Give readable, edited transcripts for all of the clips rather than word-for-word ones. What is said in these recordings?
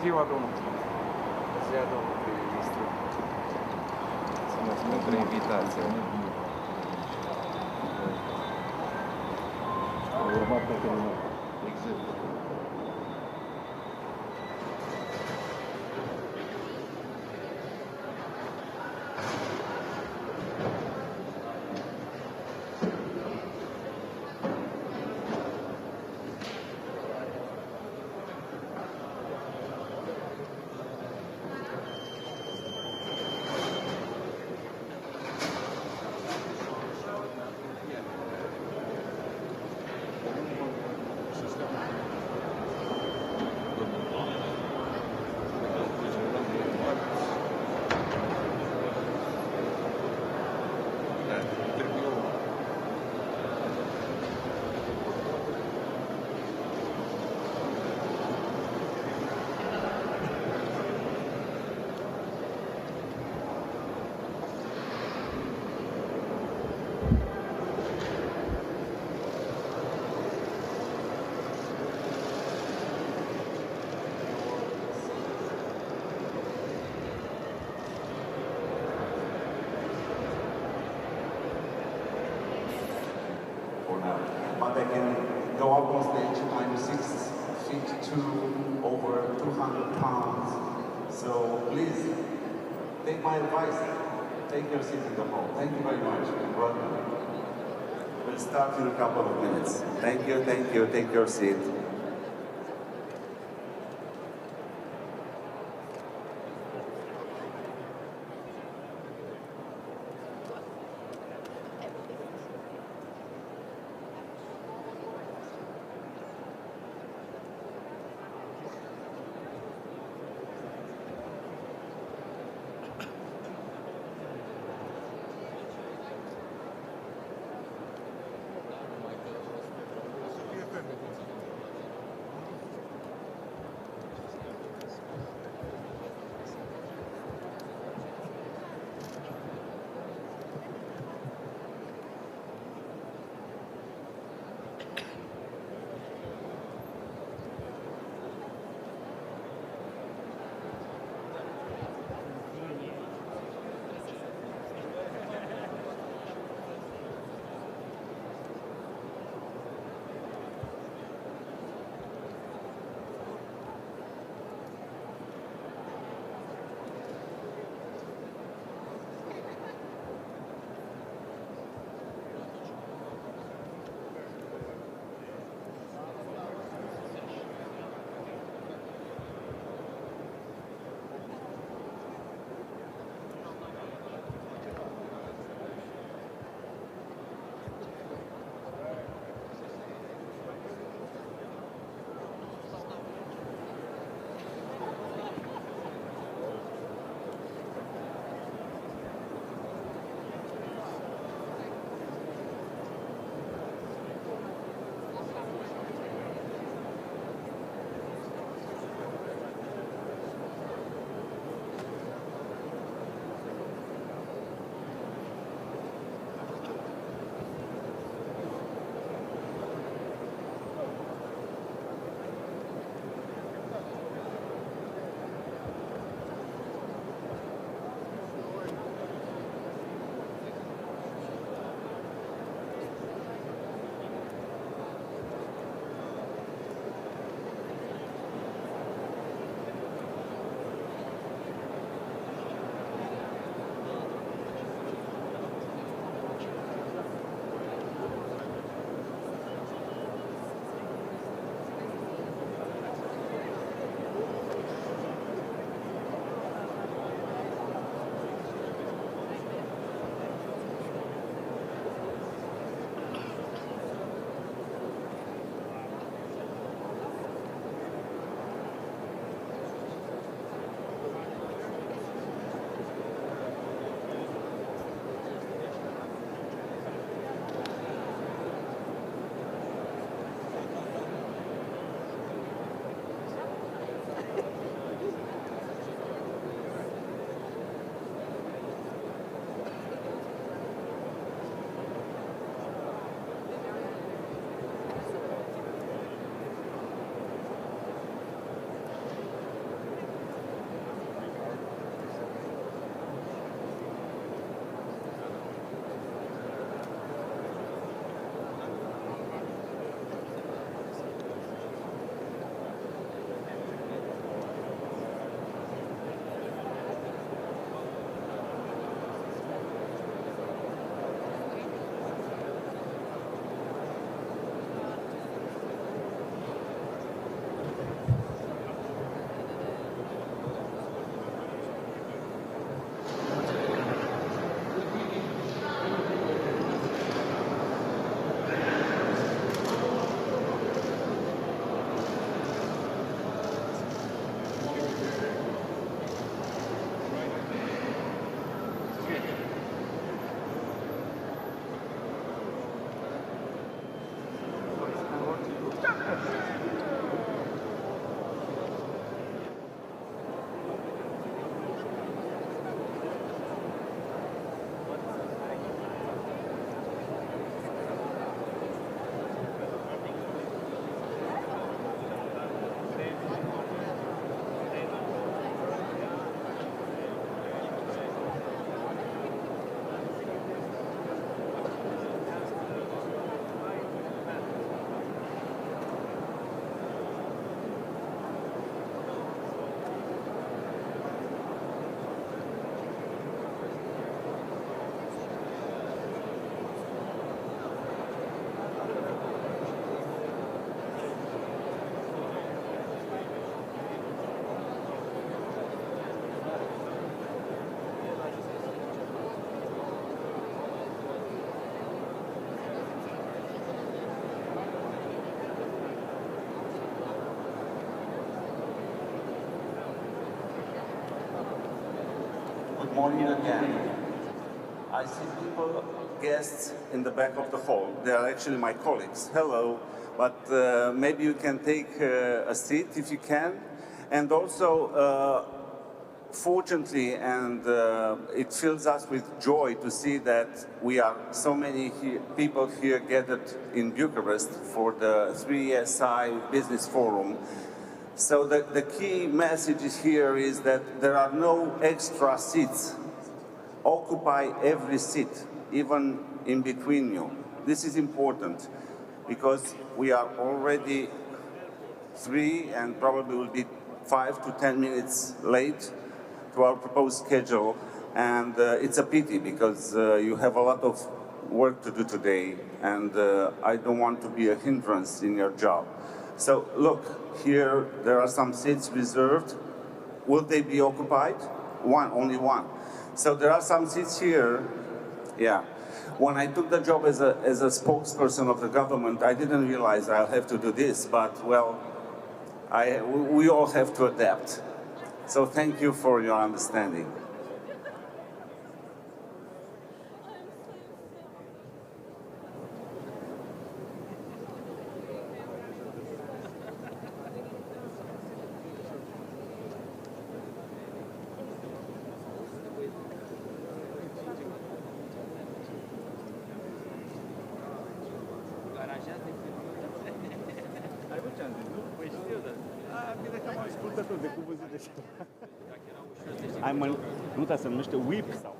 ziua, domnul. Bună ziua, domnul prim-ministru. Mulțumesc pentru invitație. But I can go up on stage. I'm 6'2", over 200 pounds. So please, take my advice. Take your seat in the hall. Thank you very much. Welcome. We'll start in a couple of minutes. Thank you, thank you. Take your seat. Good morning again. I see people, guests in the back of the hall. They are actually my colleagues. Hello. But maybe you can take a seat if you can. And also, fortunately, and it fills us with joy to see that we are so many people here gathered in Bucharest for the 3SI Business Forum. So the key message here is that there are no extra seats. Occupy every seat, even in between you. This is important because we are already 3 and probably will be 5 to 10 minutes late to our proposed schedule, and it's a pity because you have a lot of work to do today, and I don't want to be a hindrance in your job. So look, here there are some seats reserved. Will they be occupied? Only one. So there are some seats here. Yeah. When I took the job as a spokesperson of the government, I didn't realize I'll have to do this, but well, we all have to adapt. So thank you for your understanding. Nu, dar se numește whip sau...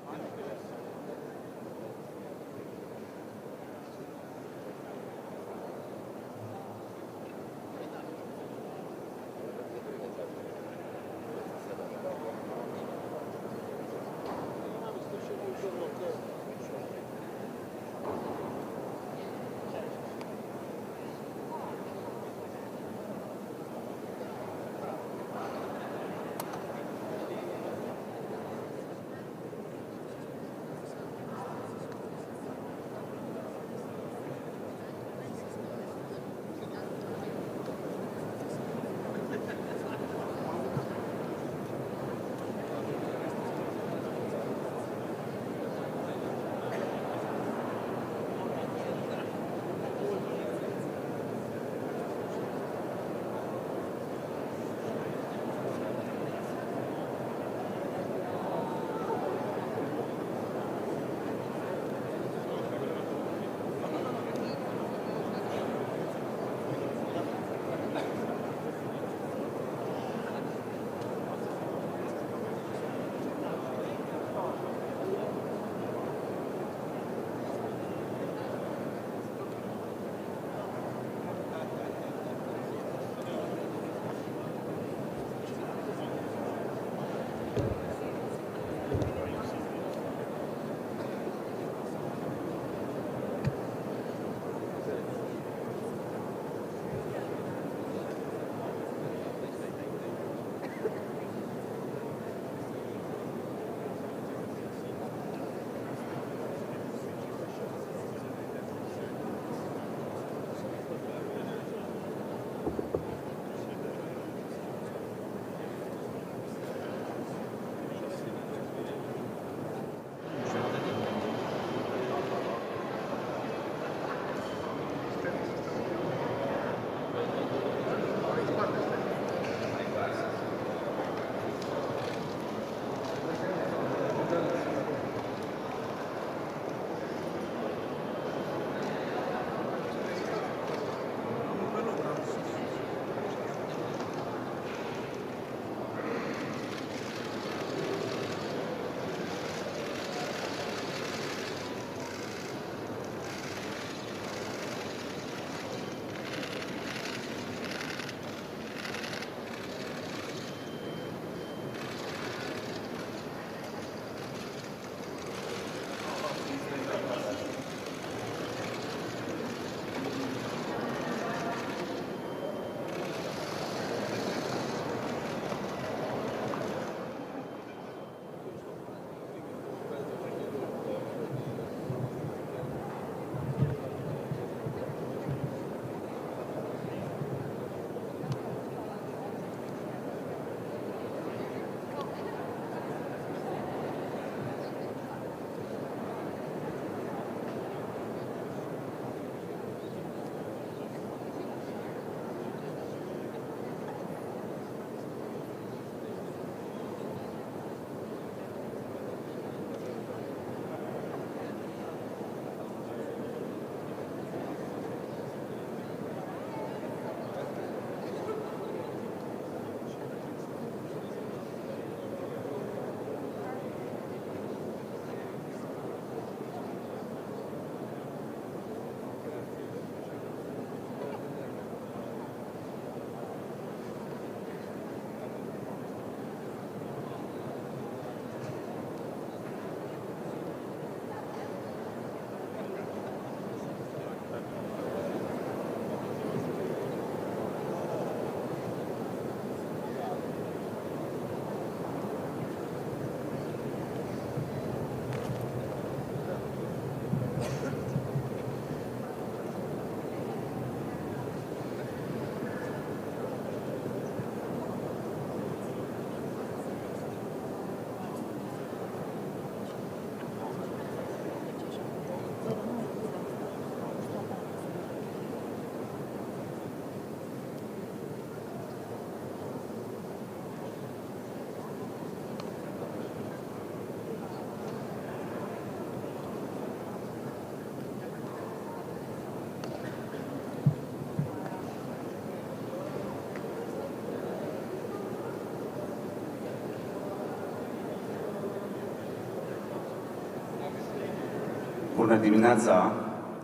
Bună dimineața!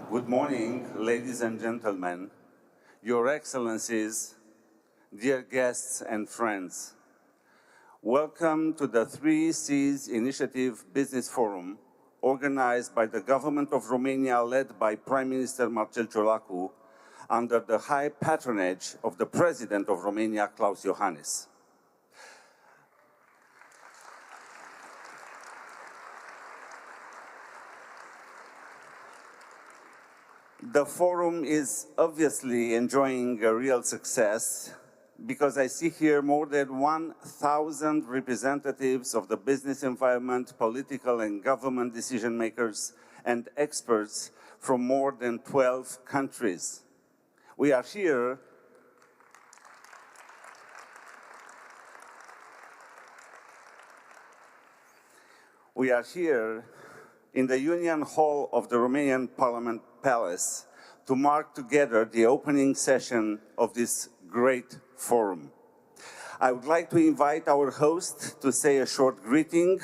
Good morning, ladies and gentlemen, Your Excellencies, dear guests and friends. Welcome to the 3Cs Initiative Business Forum, organized by the Government of Romania, led by Prime Minister Marcel Ciolacu, under the high patronage of the President of Romania, Klaus Iohannis. The forum is obviously enjoying a real success because I see here more than 1,000 representatives of the business environment, political and government decision makers, and experts from more than 12 countries. We are here in the Union Hall of the Romanian Parliament Palace to mark together the opening session of this great forum. I would like to invite our host to say a short greeting.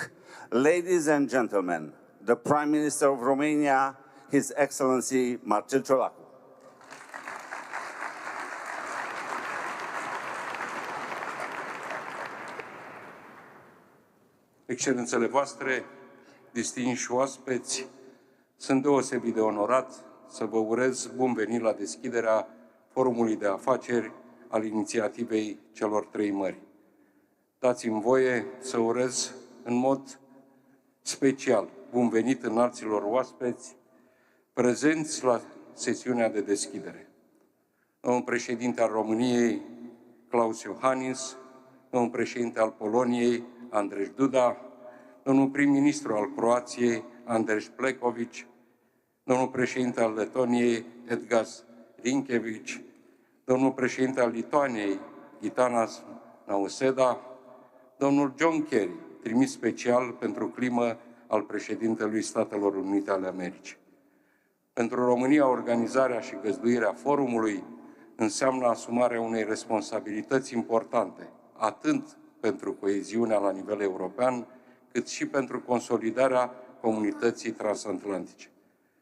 Ladies and gentlemen, the Prime Minister of Romania, His Excellency Marcel Ciolacu. Excelențele voastre, distinși oaspeți, sunt deosebit de onorat să vă urez bun venit la deschiderea Forumului de Afaceri al Inițiativei celor Trei Mări. Dați-mi voie să urez în mod special bun venit înalților oaspeți prezenți la sesiunea de deschidere. Domnul președinte al României, Klaus Iohannis, domnul președinte al Poloniei, Andrzej Duda, domnul prim-ministru al Croației, Andris Plenković, domnul președinte al Letoniei, Edgars Rinkevičius, domnul președinte al Lituaniei, Gitanas Nausėda, domnul John Kerry, trimis special pentru climă al președintelui Statelor Unite ale Americii. Pentru România, organizarea și găzduirea forumului înseamnă asumarea unei responsabilități importante, atât pentru coeziunea la nivel european, cât și pentru consolidarea comunității transatlantice.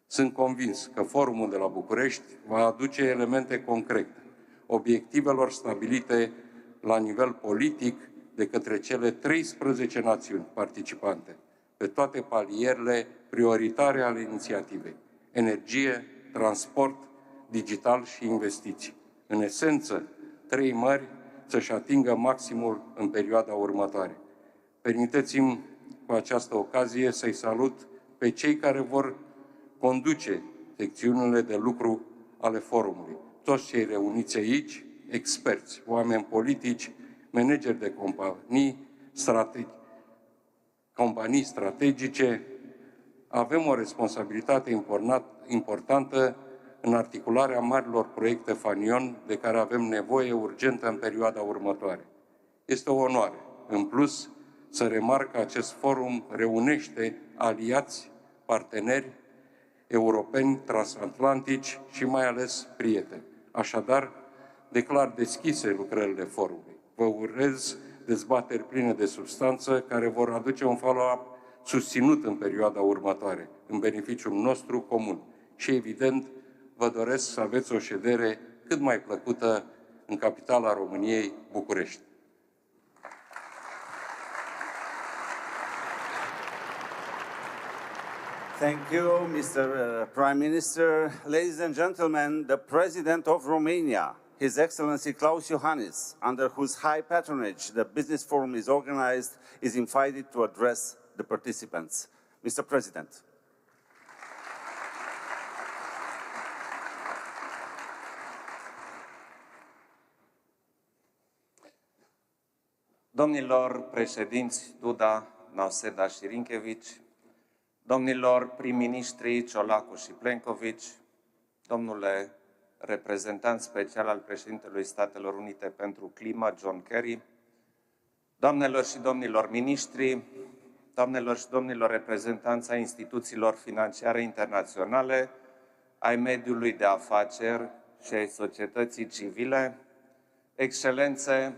Sunt convins că forumul de la București va aduce elemente concrete obiectivelor stabilite la nivel politic de către cele 13 națiuni participante, pe toate palierele prioritare ale inițiativei: energie, transport, digital și investiții. În esență, Trei Mări să-și atingă maximul în perioada următoare. Permiteți-mi cu această ocazie să-i salut pe cei care vor conduce secțiunile de lucru ale forumului. Toți cei reuniți aici, experți, oameni politici, manageri de companii strategice, avem o responsabilitate importantă în articularea marilor proiecte fanion de care avem nevoie urgentă în perioada următoare. Este o onoare, în plus, să remarc că acest forum reunește aliați, parteneri europeni, transatlantici și mai ales prieteni. Așadar, declar deschise lucrările forumului. Vă urez dezbateri pline de substanță care vor aduce un follow-up susținut în perioada următoare, în beneficiul nostru comun. Și, evident, vă doresc să aveți o ședere cât mai plăcută în capitala României, București. Thank you, Mr. Prime Minister. Ladies and gentlemen, the President of Romania, His Excellency Klaus Iohannis, under whose high patronage the Business Forum is organized, is invited to address the participants. Mr. President. Domnilor președinți Duda, Nausėda și Rinkevičius, domnilor prim-ministri Ciolacu și Plenković, domnule reprezentant special al președintelui Statelor Unite pentru climă, John Kerry, doamnelor și domnilor miniștri, doamnelor și domnilor reprezentanți ai instituțiilor financiare internaționale, ai mediului de afaceri și ai societății civile, excelențe,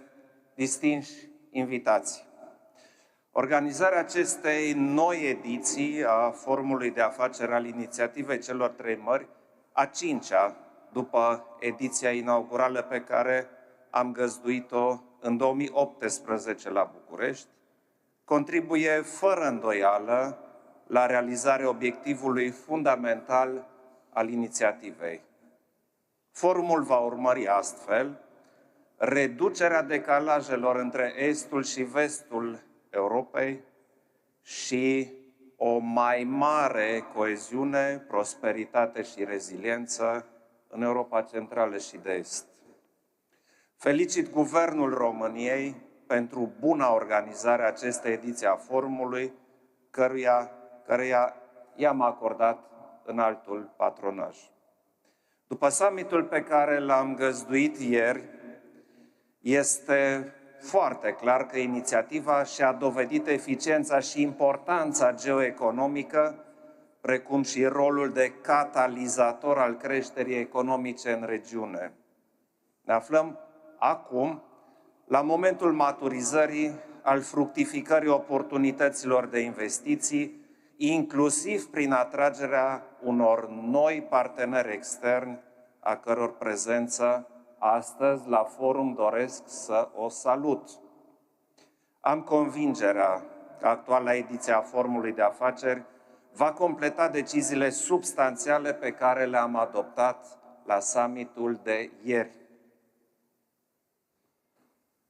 distinși invitați. Organizarea acestei noi ediții a Forumului de Afaceri al Inițiativei celor Trei Mări, a cincea, după ediția inaugurală pe care am găzduit-o în 2018 la București, contribuie fără îndoială la realizarea obiectivului fundamental al inițiativei. Forumul va urmări astfel reducerea decalajelor între estul și vestul Europei și o mai mare coeziune, prosperitate și reziliență în Europa Centrală și de Est. Felicit Guvernul României pentru buna organizare a acestei ediții a forumului, căreia i-am acordat înaltul patronaj. După summitul pe care l-am găzduit ieri, este foarte clar că inițiativa și-a dovedit eficiența și importanța geoeconomică, precum și rolul de catalizator al creșterii economice în regiune. Ne aflăm acum la momentul maturizării, al fructificării oportunităților de investiții, inclusiv prin atragerea unor noi parteneri externi, a căror prezență astăzi la forum doresc să o salut. Am convingerea că actuala ediție a Forumului de Afaceri va completa deciziile substanțiale pe care le-am adoptat la summitul de ieri.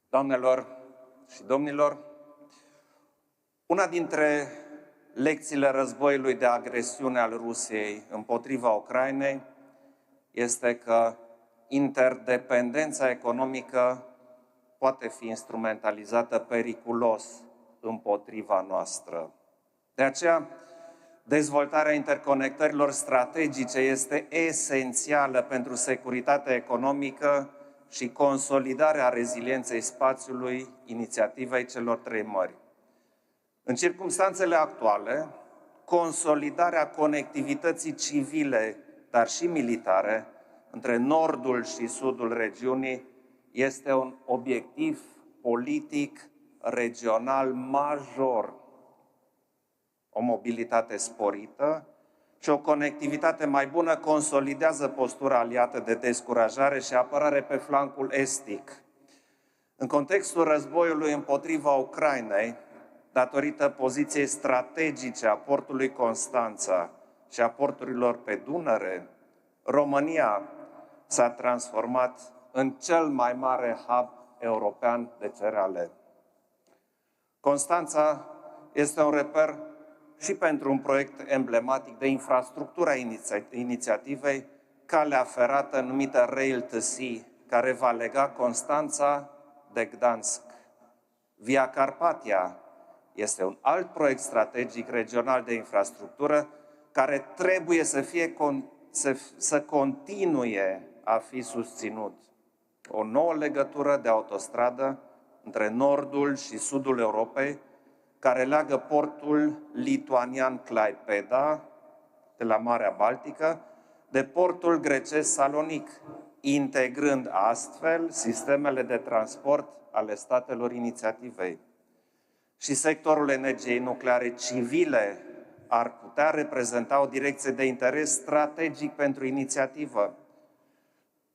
Doamnelor și domnilor, una dintre lecțiile războiului de agresiune al Rusiei împotriva Ucrainei este că interdependența economică poate fi instrumentalizată periculos împotriva noastră. De aceea, dezvoltarea interconectărilor strategice este esențială pentru securitatea economică și consolidarea rezilienței spațiului Inițiativei celor Trei Mări. În circumstanțele actuale, consolidarea conectivității civile, dar și militare, între nordul și sudul regiunii este un obiectiv politic regional major. O mobilitate sporită și o conectivitate mai bună consolidează postura aliată de descurajare și apărare pe flancul estic. În contextul războiului împotriva Ucrainei, datorită poziției strategice a portului Constanța și a porturilor pe Dunăre, România s-a transformat în cel mai mare hub european de cereale. Constanța este un reper și pentru un proiect emblematic de infrastructură a inițiativei, calea ferată numită Rail to Sea, care va lega Constanța de Gdansk. Via Carpatia este un alt proiect strategic regional de infrastructură care trebuie să continue a fi susținut. O nouă legătură de autostradă între nordul și sudul Europei, care leagă portul lituanian Klaipėda, de la Marea Baltică, de portul grecesc Salonic, integrând astfel sistemele de transport ale statelor inițiativei. Și sectorul energiei nucleare civile ar putea reprezenta o direcție de interes strategic pentru inițiativă,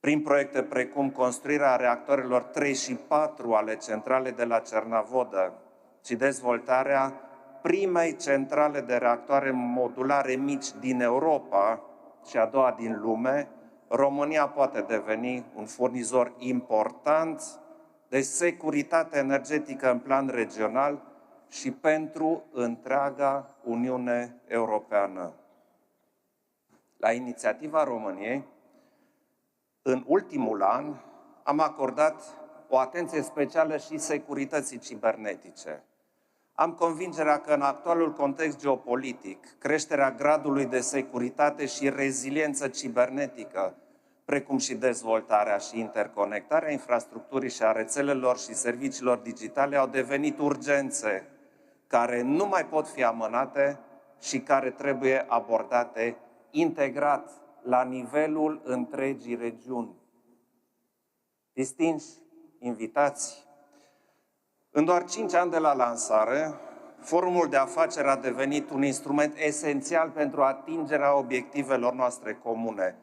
prin proiecte precum construirea reactoarelor 3 și 4 ale centralei de la Cernavodă și dezvoltarea primei centrale de reactoare modulare mici din Europa și a doua din lume, România poate deveni un furnizor important de securitate energetică în plan regional și pentru întreaga Uniune Europeană. La inițiativa României, în ultimul an, am acordat o atenție specială și securității cibernetice. Am convingerea că în actualul context geopolitic, creșterea gradului de securitate și reziliență cibernetică, precum și dezvoltarea și interconectarea infrastructurii și a rețelelor și serviciilor digitale au devenit urgențe care nu mai pot fi amânate și care trebuie abordate integrat la nivelul întregii regiuni. Distinși invitați, în doar 5 ani de la lansare, Forumul de afaceri a devenit un instrument esențial pentru atingerea obiectivelor noastre comune,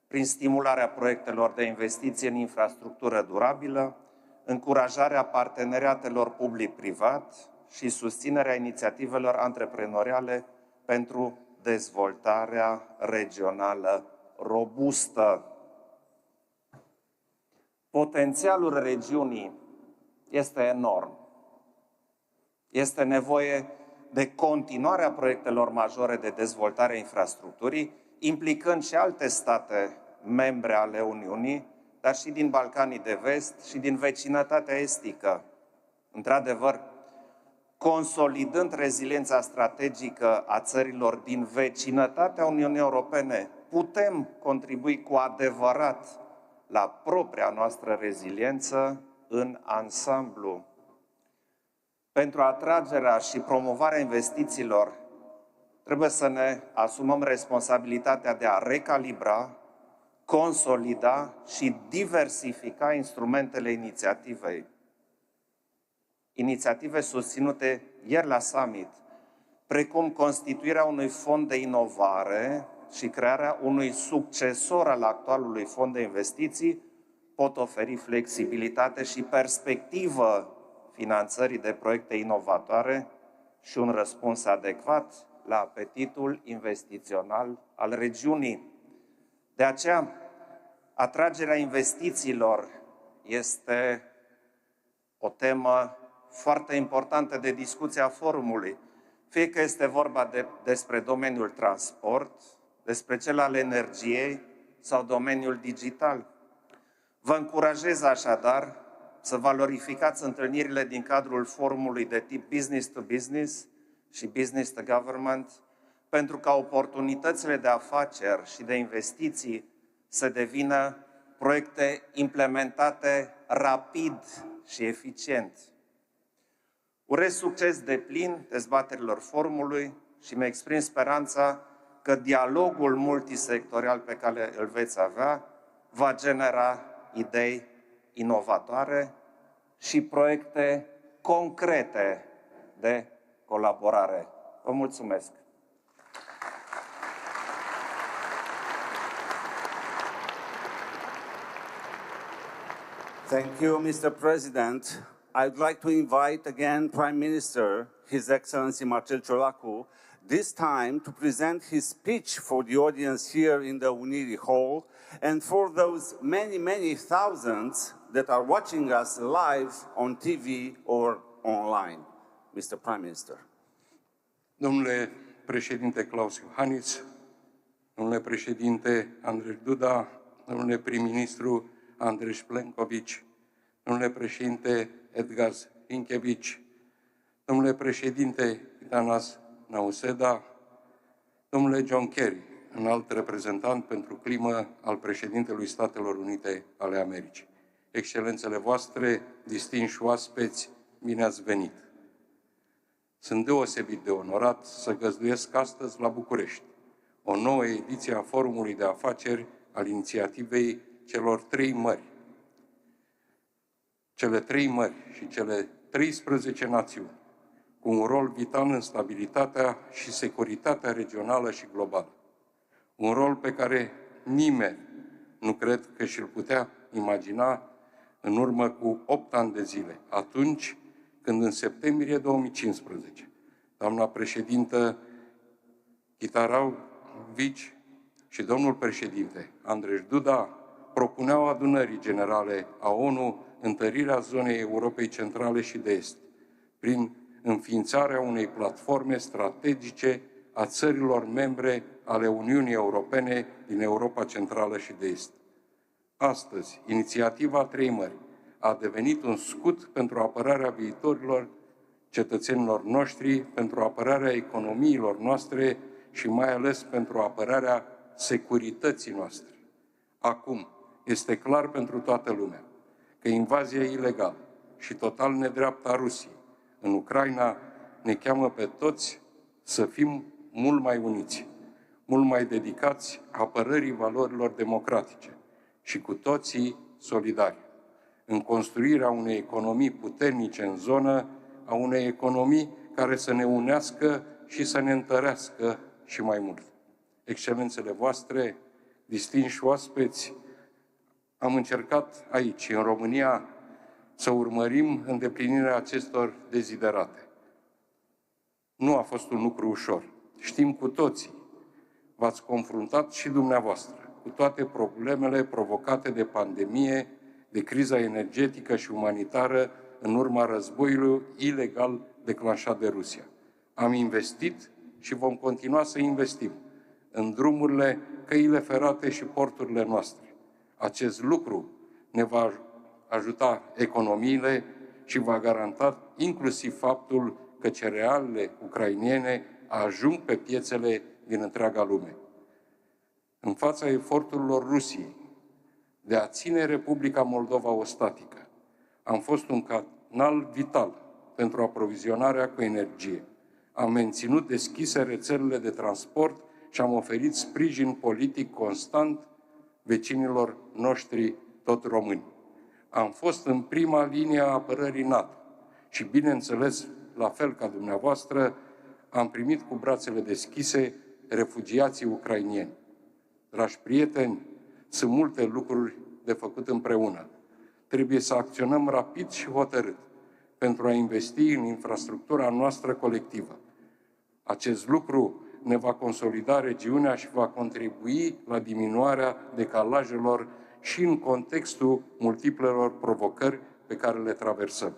prin stimularea proiectelor de investiție în infrastructură durabilă, încurajarea parteneriatelor public-privat și susținerea inițiativelor antreprenoriale pentru dezvoltarea regională robustă. Potențialul regiunii este enorm. Este nevoie de continuarea proiectelor majore de dezvoltare a infrastructurii, implicând și alte state membre ale Uniunii, dar și din Balcanii de Vest și din vecinătatea estică. Într-adevăr, consolidând reziliența strategică a țărilor din vecinătatea Uniunii Europene, putem contribui cu adevărat la propria noastră reziliență în ansamblu. Pentru atragerea și promovarea investițiilor, trebuie să ne asumăm responsabilitatea de a recalibra, consolida și diversifica instrumentele inițiativei. Inițiative susținute ieri la summit, precum constituirea unui fond de inovare și crearea unui succesor al actualului fond de investiții, pot oferi flexibilitate și perspectivă finanțării de proiecte inovatoare și un răspuns adecvat la apetitul investițional al regiunii. De aceea, atragerea investițiilor este o temă foarte importantă de discuție a forumului, fie că este vorba despre domeniul transport, despre cel al energiei sau domeniul digital. Vă încurajez așadar să valorificați întâlnirile din cadrul forumului de tip business to business și business to government, pentru ca oportunitățile de afaceri și de investiții să devină proiecte implementate rapid și eficient. Urez succes deplin dezbaterilor forumului și mi exprim speranța că dialogul multisectorial pe care îl veți avea va genera idei inovatoare și proiecte concrete de colaborare. Vă mulțumesc! Thank you, Mr. President. I'd like to invite again Prime Minister, His Excellency Marcel Ciolacu, this time to present his speech for the audience here in the Unirii Hall and for those many, many thousands that are watching us live on TV or online. Mr. Prime Minister. Domnule președinte Klaus Iohannis, domnule președinte Andrzej Duda, domnule prim-ministru Andrzej Plenković, domnule președinte Edgar Rinkēvić, domnule președinte Gitanas Nauseda, domnule John Kerry, înalt reprezentant pentru climă al președintelui Statelor Unite ale Americii. Excelențele voastre, distinși oaspeți, bine ați venit! Sunt deosebit de onorat să găzduiesc astăzi la București o nouă ediție a Forumului de Afaceri al Inițiativei celor Trei Mări. Cele Trei Mări și cele 13 națiuni, cu un rol vital în stabilitatea și securitatea regională și globală. Un rol pe care nimeni nu cred că și-l putea imagina în urmă cu 8 ani de zile, atunci când în septembrie 2015, doamna președintă Chitaravici și domnul președinte Andrzej Duda propuneau adunării generale a ONU întărirea zonei Europei Centrale și de Est, prin înființarea unei platforme strategice a țărilor membre ale Uniunii Europene din Europa Centrală și de Est. Astăzi, inițiativa Trei Mări a devenit un scut pentru apărarea viitorilor cetățenilor noștri, pentru apărarea economiilor noastre și mai ales pentru apărarea securității noastre. Acum, este clar pentru toată lumea că invazia ilegală și total nedreaptă a Rusiei în Ucraina ne cheamă pe toți să fim mult mai uniți, mult mai dedicați apărării valorilor democratice și cu toții solidari, în construirea unei economii puternice în zonă, a unei economii care să ne unească și să ne întărească și mai mult. Excelențele voastre, distinși oaspeți, am încercat aici, în România, să urmărim îndeplinirea acestor deziderate. Nu a fost un lucru ușor. Știm cu toții, v-ați confruntat și dumneavoastră cu toate problemele provocate de pandemie, de criza energetică și umanitară în urma războiului ilegal declanșat de Rusia. Am investit și vom continua să investim în drumurile, căile ferate și porturile noastre. Acest lucru ne va ajuta economiile și va garanta inclusiv faptul că cerealele ucrainene ajung pe piețele din întreaga lume. În fața eforturilor Rusiei de a ține Republica Moldova ostatică, am fost un canal vital pentru aprovizionarea cu energie. Am menținut deschise rețelele de transport și am oferit sprijin politic constant vecinilor noștri tot români. Am fost în prima linie a apărării NATO și, bineînțeles, la fel ca dumneavoastră, am primit cu brațele deschise refugiații ucrainieni. Dragi prieteni, sunt multe lucruri de făcut împreună. Trebuie să acționăm rapid și hotărât pentru a investi în infrastructura noastră colectivă. Acest lucru ne va consolida regiunea și va contribui la diminuarea decalajelor și în contextul multiplelor provocări pe care le traversăm.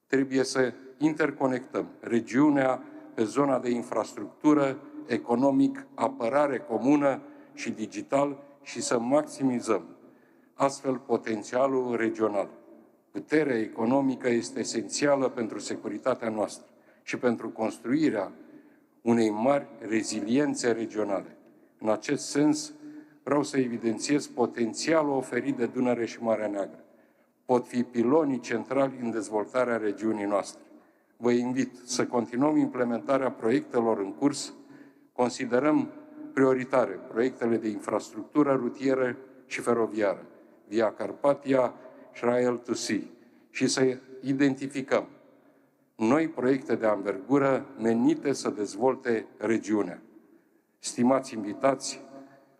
Trebuie să interconectăm regiunea pe zona de infrastructură, economic, apărare comună și digital și să maximizăm astfel potențialul regional. Puterea economică este esențială pentru securitatea noastră și pentru construirea unei mari reziliențe regionale. În acest sens, vreau să evidențiez potențialul oferit de Dunăre și Marea Neagră. Pot fi pilonii centrali în dezvoltarea regiunii noastre. Vă invit să continuăm implementarea proiectelor în curs. Considerăm prioritare proiectele de infrastructură rutieră și feroviară, Via Carpatia și Rail to Sea, și să identificăm noi proiecte de anvergură menite să dezvolte regiunea. Stimați invitați,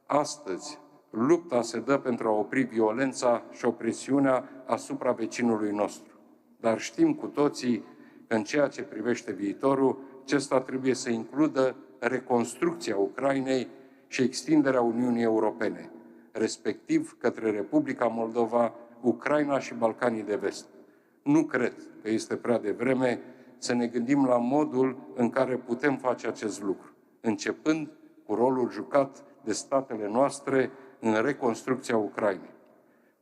astăzi lupta se dă pentru a opri violența și opresiunea asupra vecinului nostru. Dar știm cu toții că în ceea ce privește viitorul, acesta trebuie să includă reconstrucția Ucrainei și extinderea Uniunii Europene, respectiv către Republica Moldova, Ucraina și Balcanii de Vest. Nu cred că este prea devreme să ne gândim la modul în care putem face acest lucru, începând cu rolul jucat de statele noastre în reconstrucția Ucrainei.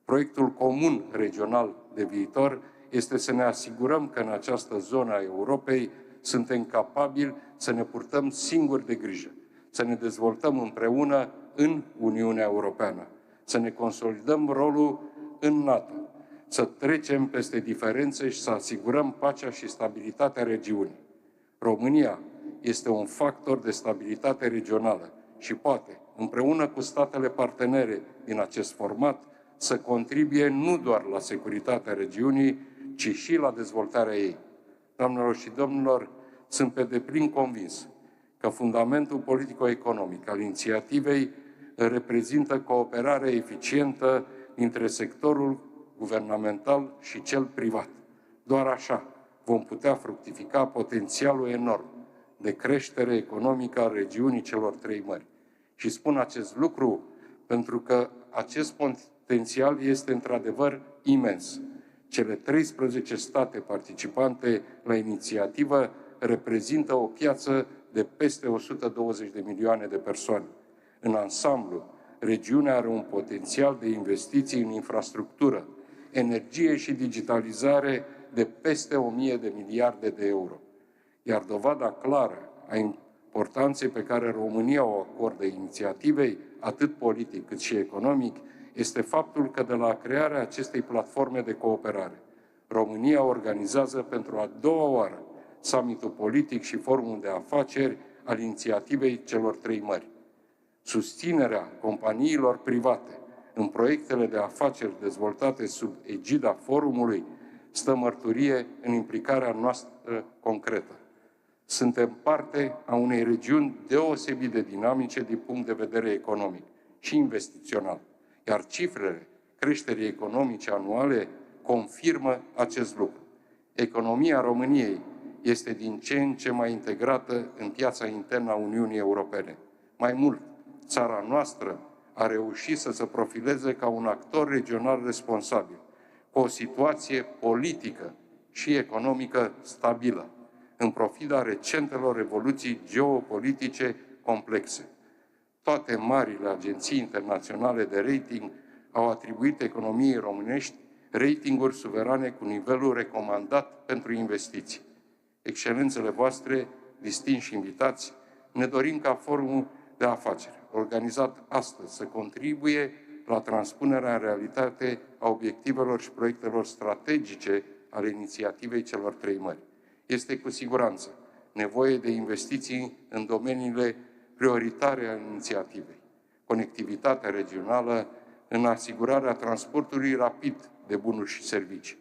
Proiectul comun regional de viitor este să ne asigurăm că în această zonă a Europei suntem capabili să ne purtăm singuri de grijă, să ne dezvoltăm împreună în Uniunea Europeană, să ne consolidăm rolul în NATO, să trecem peste diferențe și să asigurăm pacea și stabilitatea regiunii. România este un factor de stabilitate regională și poate, împreună cu statele partenere din acest format, să contribuie nu doar la securitatea regiunii, ci și la dezvoltarea ei. Doamnelor și domnilor, sunt pe deplin convins că fundamentul politico-economic al inițiativei reprezintă cooperarea eficientă între sectorul guvernamental și cel privat. Doar așa vom putea fructifica potențialul enorm de creștere economică a regiunii celor Trei Mări. Și spun acest lucru pentru că acest potențial este într-adevăr imens. Cele 13 state participante la inițiativă reprezintă o piață de peste 120 de milioane de persoane. În ansamblu, regiunea are un potențial de investiții în infrastructură, energie și digitalizare de peste 1000 de miliarde de euro. Iar dovada clară a importanței pe care România o acordă inițiativei, atât politic cât și economic, este faptul că de la crearea acestei platforme de cooperare, România organizează pentru a doua oară summitul politic și forumul de afaceri al inițiativei celor Trei Mări. Susținerea companiilor private în proiectele de afaceri dezvoltate sub egida forumului stă mărturie în implicarea noastră concretă. Suntem parte a unei regiuni deosebit de dinamice din punct de vedere economic și investițional, iar cifrele creșterii economice anuale confirmă acest lucru. Economia României este din ce în ce mai integrată în piața internă a Uniunii Europene. Mai mult, țara noastră a reușit să se profileze ca un actor regional responsabil, cu o situație politică și economică stabilă, în pofida recentelor evoluții geopolitice complexe. Toate marile agenții internaționale de rating au atribuit economiei românești ratinguri suverane cu nivelul recomandat pentru investiții. Excelențele voastre, distinși invitați, ne dorim ca Forumul de Afaceri, organizat astăzi, să contribuie la transpunerea în realitate a obiectivelor și proiectelor strategice ale inițiativei celor Trei Mări. Este cu siguranță nevoie de investiții în domeniile prioritare ale inițiativei, conectivitatea regională, în asigurarea transportului rapid de bunuri și servicii,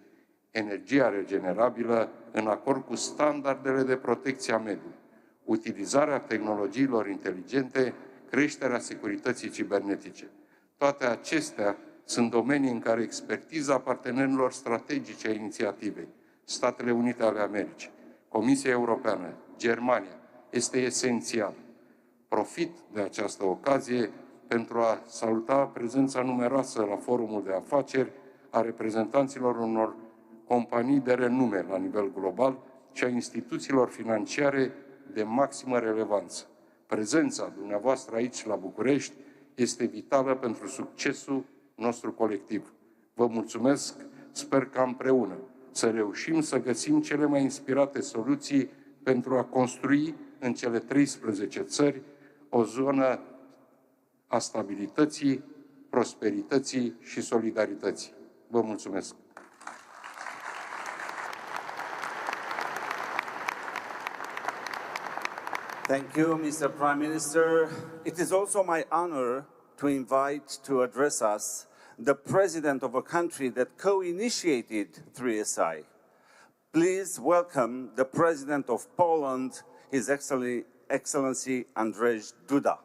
energia regenerabilă în acord cu standardele de protecție a mediului, utilizarea tehnologiilor inteligente, creșterea securității cibernetice. Toate acestea sunt domenii în care expertiza partenerilor strategice a inițiativei, Statele Unite ale Americii, Comisia Europeană, Germania, este esențială. Profit de această ocazie pentru a saluta prezența numeroasă la Forumul de Afaceri a reprezentanților unor companii de renume la nivel global și a instituțiilor financiare de maximă relevanță. Prezența dumneavoastră aici, la București, este vitală pentru succesul nostru colectiv. Vă mulțumesc, sper că împreună să reușim să găsim cele mai inspirate soluții pentru a construi în cele 13 țări o zonă a stabilității, prosperității și solidarității. Vă mulțumesc! Thank you, Mr. Prime Minister. It is also my honor to invite to address us the president of a country that co-initiated 3SI. Please welcome the president of Poland, His Excellency Andrzej Duda.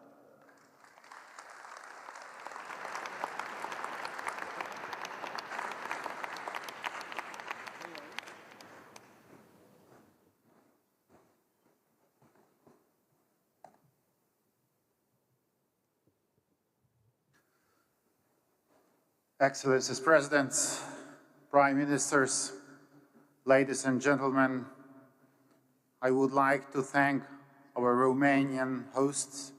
Excellencies, Presidents, Prime Ministers, ladies and gentlemen, I would like to thank our Romanian hosts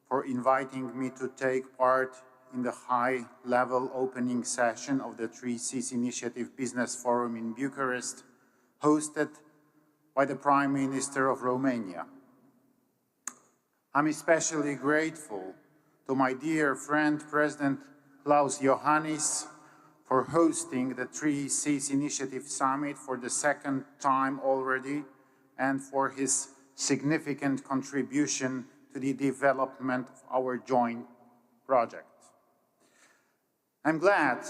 for inviting me to take part in the high-level opening session of the 3Cs Initiative Business Forum in Bucharest, hosted by the Prime Minister of Romania. I'm especially grateful to my dear friend, President Klaus Iohannis, for hosting the 3Cs Initiative Summit for the second time already, and for his significant contribution to the development of our joint project. I'm glad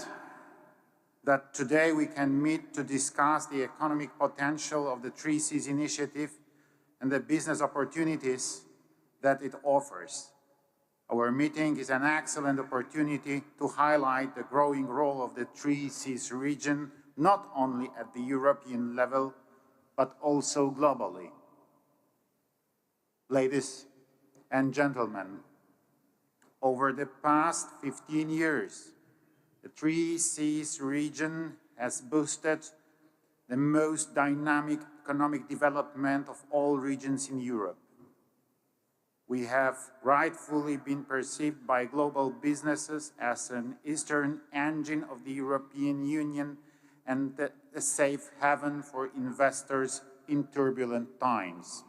that today we can meet to discuss the economic potential of the 3Cs Initiative and the business opportunities that it offers. Our meeting is an excellent opportunity to highlight the growing role of the 3Cs region, not only at the European level, but also globally. Ladies and gentlemen, over the past 15 years, the 3Cs region has boosted the most dynamic economic development of all regions in Europe. We have rightfully been perceived by global businesses as an eastern engine of the European Union and a safe haven for investors in turbulent times.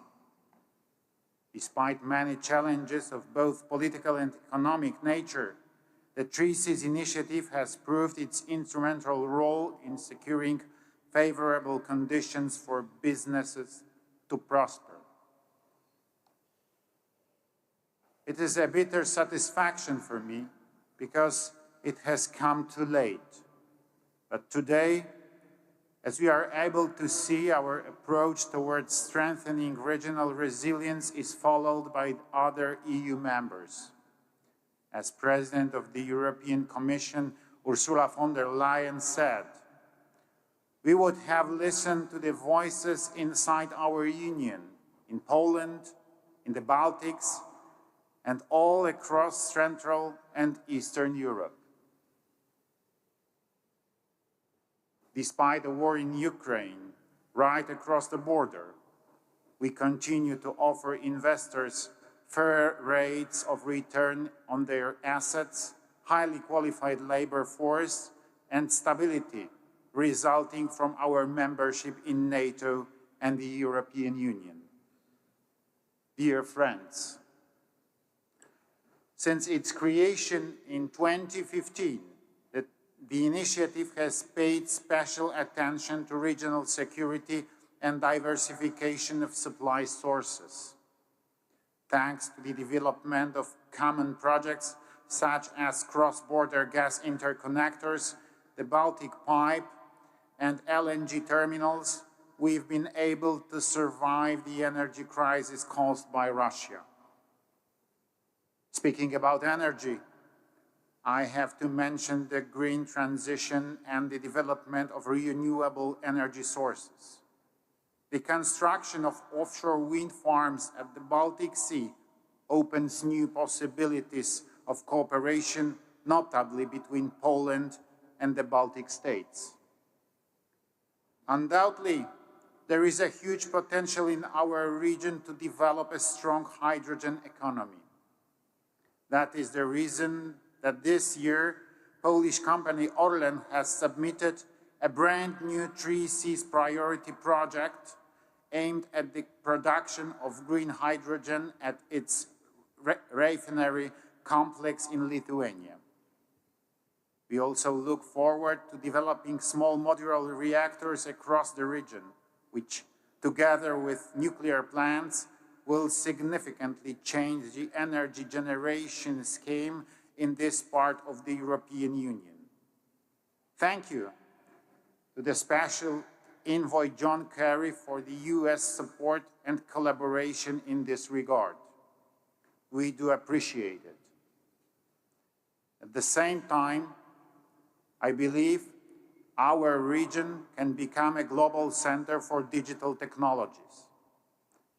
Despite many challenges of both political and economic nature, the 3Cs Initiative has proved its instrumental role in securing favorable conditions for businesses to prosper. It is a bitter satisfaction for me because it has come too late. But today, As we are able to see, our approach towards strengthening regional resilience is followed by other EU members. As President of the European Commission, Ursula von der Leyen said, "We would have listened to the voices inside our Union, in Poland, in the Baltics, and all across Central and Eastern Europe." Despite the war in Ukraine, right across the border, we continue to offer investors fair rates of return on their assets, highly qualified labor force, and stability resulting from our membership in NATO and the European Union. Dear friends, since its creation in 2015, the initiative has paid special attention to regional security and diversification of supply sources. Thanks to the development of common projects such as cross-border gas interconnectors, the Baltic Pipe, and LNG terminals, we've been able to survive the energy crisis caused by Russia. Speaking about energy, I have to mention the green transition and the development of renewable energy sources. The construction of offshore wind farms at the Baltic Sea opens new possibilities of cooperation, notably between Poland and the Baltic states. Undoubtedly, there is a huge potential in our region to develop a strong hydrogen economy. That is the reason that this year, Polish company Orlen has submitted a brand new Trei Seas priority project aimed at the production of green hydrogen at its refinery complex in Lithuania. We also look forward to developing small modular reactors across the region, which, together with nuclear plants, will significantly change the energy generation scheme in this part of the European Union. Thank you to the Special Envoy John Kerry for the US support and collaboration in this regard. We do appreciate it. At the same time, I believe our region can become a global center for digital technologies.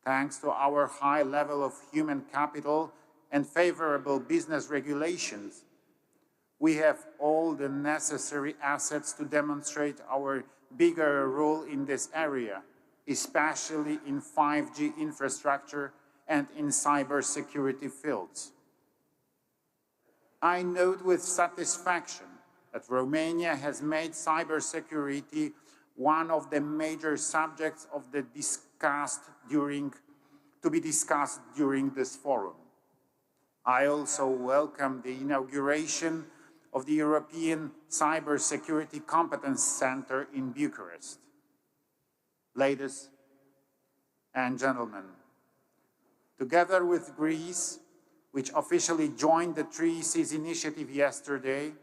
Thanks to our high level of human capital and favorable business regulations, we have all the necessary assets to demonstrate our bigger role in this area, especially in 5G infrastructure and in cybersecurity fields. I note with satisfaction that Romania has made cybersecurity one of the major subjects of the to be discussed during this forum. I also welcome the inauguration of the European Cybersecurity Competence Center in Bucharest. Ladies and gentlemen, together with Greece, which officially joined the Trei Seas initiative yesterday,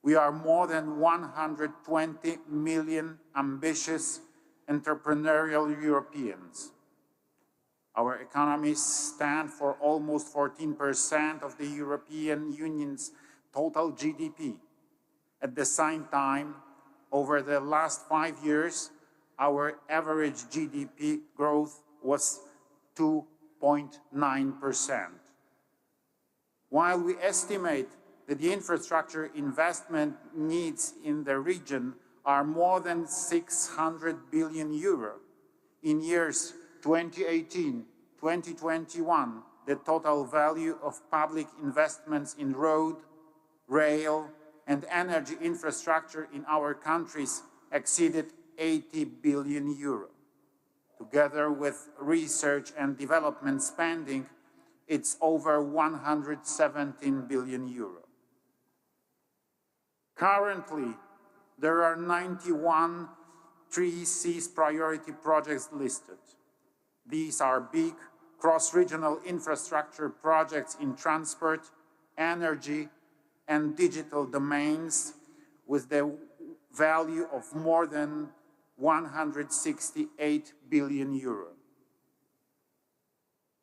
we are more than 120 million ambitious entrepreneurial Europeans. Our economies stand for almost 14% of the European Union's total GDP. At the same time, over the last 5 years, our average GDP growth was 2.9%. While we estimate that the infrastructure investment needs in the region are more than 600 billion euro, in years 2018-2021, the total value of public investments in road, rail, and energy infrastructure in our countries exceeded 80 billion euro. Together with research and development spending, it's over 117 billion euro. Currently, there are 91 Trei Seas priority projects listed. These are big, cross-regional infrastructure projects in transport, energy, and digital domains with the value of more than 168 billion euro.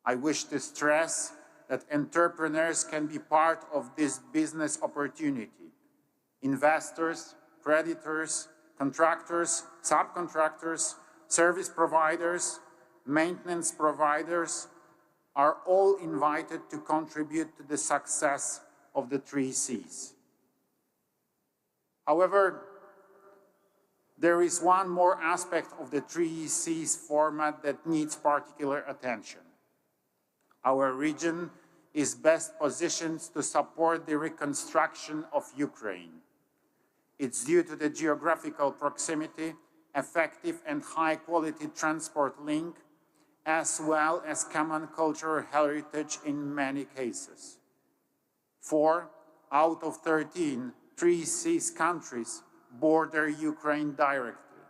I wish to stress that entrepreneurs can be part of this business opportunity. Investors, creditors, contractors, subcontractors, service providers, maintenance providers are all invited to contribute to the success of the 3 Cs. However, there is one more aspect of the 3 Cs format that needs particular attention. Our region is best positioned to support the reconstruction of Ukraine. It's due to the geographical proximity, effective and high-quality transport link, as well as common cultural heritage in many cases. 4 out of 13 3 Cs countries border Ukraine directly.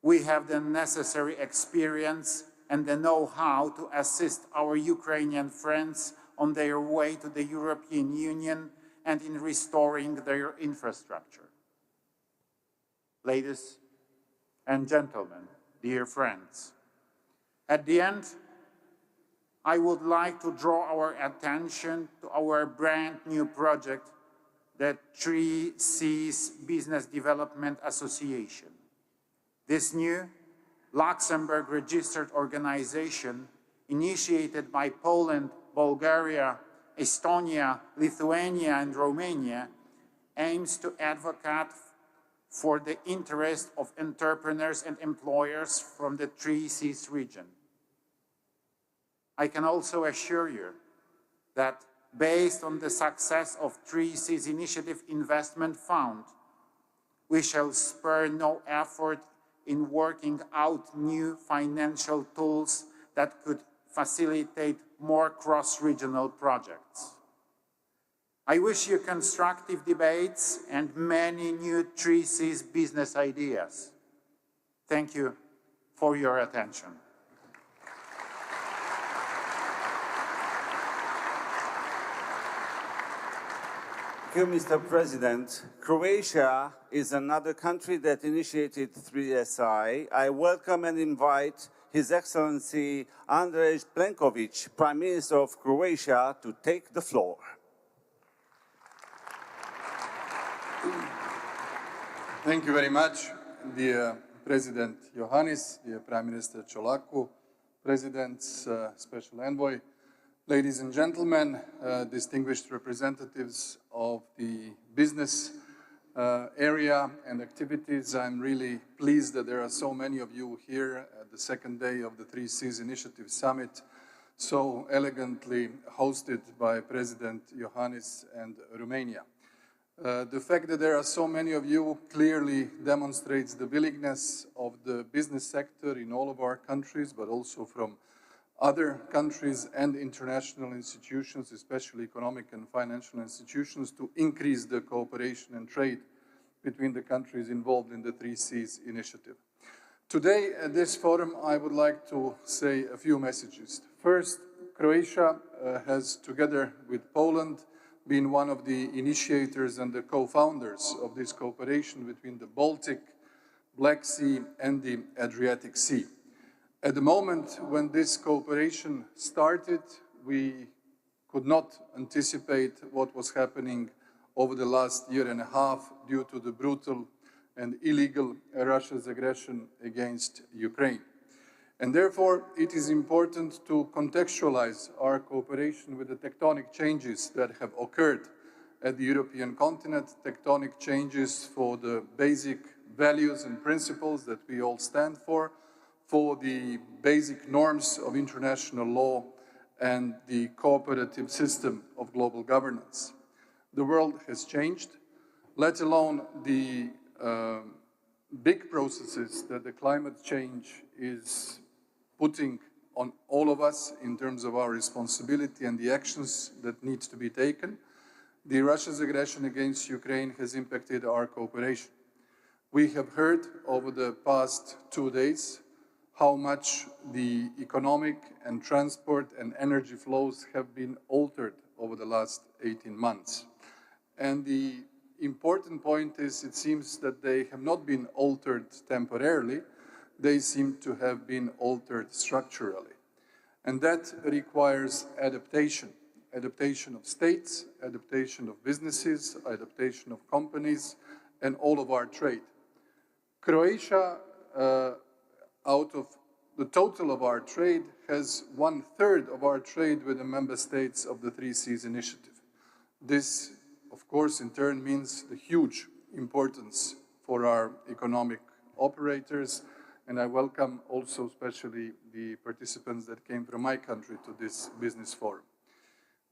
We have the necessary experience and the know-how to assist our Ukrainian friends on their way to the European Union and in restoring their infrastructure. Ladies and gentlemen, dear friends, at the end, I would like to draw our attention to our brand new project, the 3 Cs Business Development Association. This new Luxembourg-registered organization, initiated by Poland, Bulgaria, Estonia, Lithuania, and Romania, aims to advocate for the interest of entrepreneurs and employers from the 3 Cs region. I can also assure you that based on the success of 3 Cs Initiative Investment Fund, we shall spare no effort in working out new financial tools that could facilitate more cross-regional projects. I wish you constructive debates and many new 3 Cs business ideas. Thank you for your attention. Thank you, Mr. President. Croatia is another country that initiated 3SI. I welcome and invite His Excellency Andrej Plenković, Prime Minister of Croatia, to take the floor. Thank you very much, dear President Iohannis, dear Prime Minister Ciolacu, President's Special Envoy, ladies and gentlemen, distinguished representatives of the business area and activities. I'm really pleased that there are so many of you here at the second day of the 3 Cs Initiative Summit, so elegantly hosted by President Iohannis and Romania. The fact that there are so many of you clearly demonstrates the willingness of the business sector in all of our countries, but also from other countries and international institutions, especially economic and financial institutions, to increase the cooperation and trade between the countries involved in the 3 Cs initiative. Today, at this forum, I would like to say a few messages. First, Croatia has, together with Poland, been one of the initiators and the co-founders of this cooperation between the Baltic, Black Sea, and the Adriatic Sea. At the moment when this cooperation started, we could not anticipate what was happening over the last year and a half due to the brutal and illegal Russia's aggression against Ukraine. And therefore, it is important to contextualize our cooperation with the tectonic changes that have occurred at the European continent, tectonic changes for the basic values and principles that we all stand for the basic norms of international law and the cooperative system of global governance. The world has changed, let alone the big processes that the climate change is putting on all of us in terms of our responsibility and the actions that need to be taken. The Russia's aggression against Ukraine has impacted our cooperation. We have heard over the past 2 days how much the economic and transport and energy flows have been altered over the last 18 months. And the important point is it seems that they have not been altered temporarily, they seem to have been altered structurally. And that requires adaptation. Adaptation of states, adaptation of businesses, adaptation of companies, and all of our trade. Croatia, out of the total of our trade, has 1/3 of our trade with the member states of the 3Cs initiative. This, of course, in turn means the huge importance for our economic operators, and I welcome also especially the participants that came from my country to this business forum.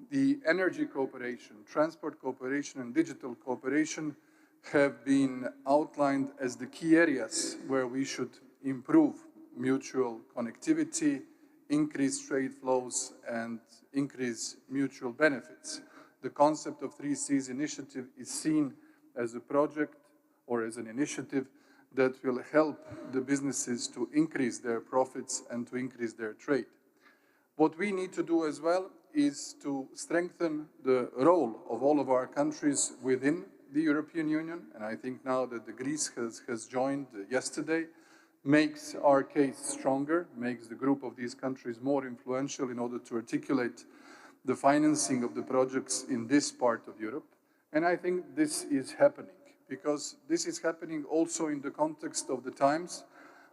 The energy cooperation, transport cooperation, and digital cooperation have been outlined as the key areas where we should improve mutual connectivity, increase trade flows, and increase mutual benefits. The concept of 3Cs initiative is seen as a project or as an initiative that will help the businesses to increase their profits and to increase their trade. What we need to do as well is to strengthen the role of all of our countries within the European Union, and I think now that Greece has joined yesterday, makes our case stronger, makes the group of these countries more influential in order to articulate the financing of the projects in this part of Europe. And I think this is happening, because this is happening also in the context of the times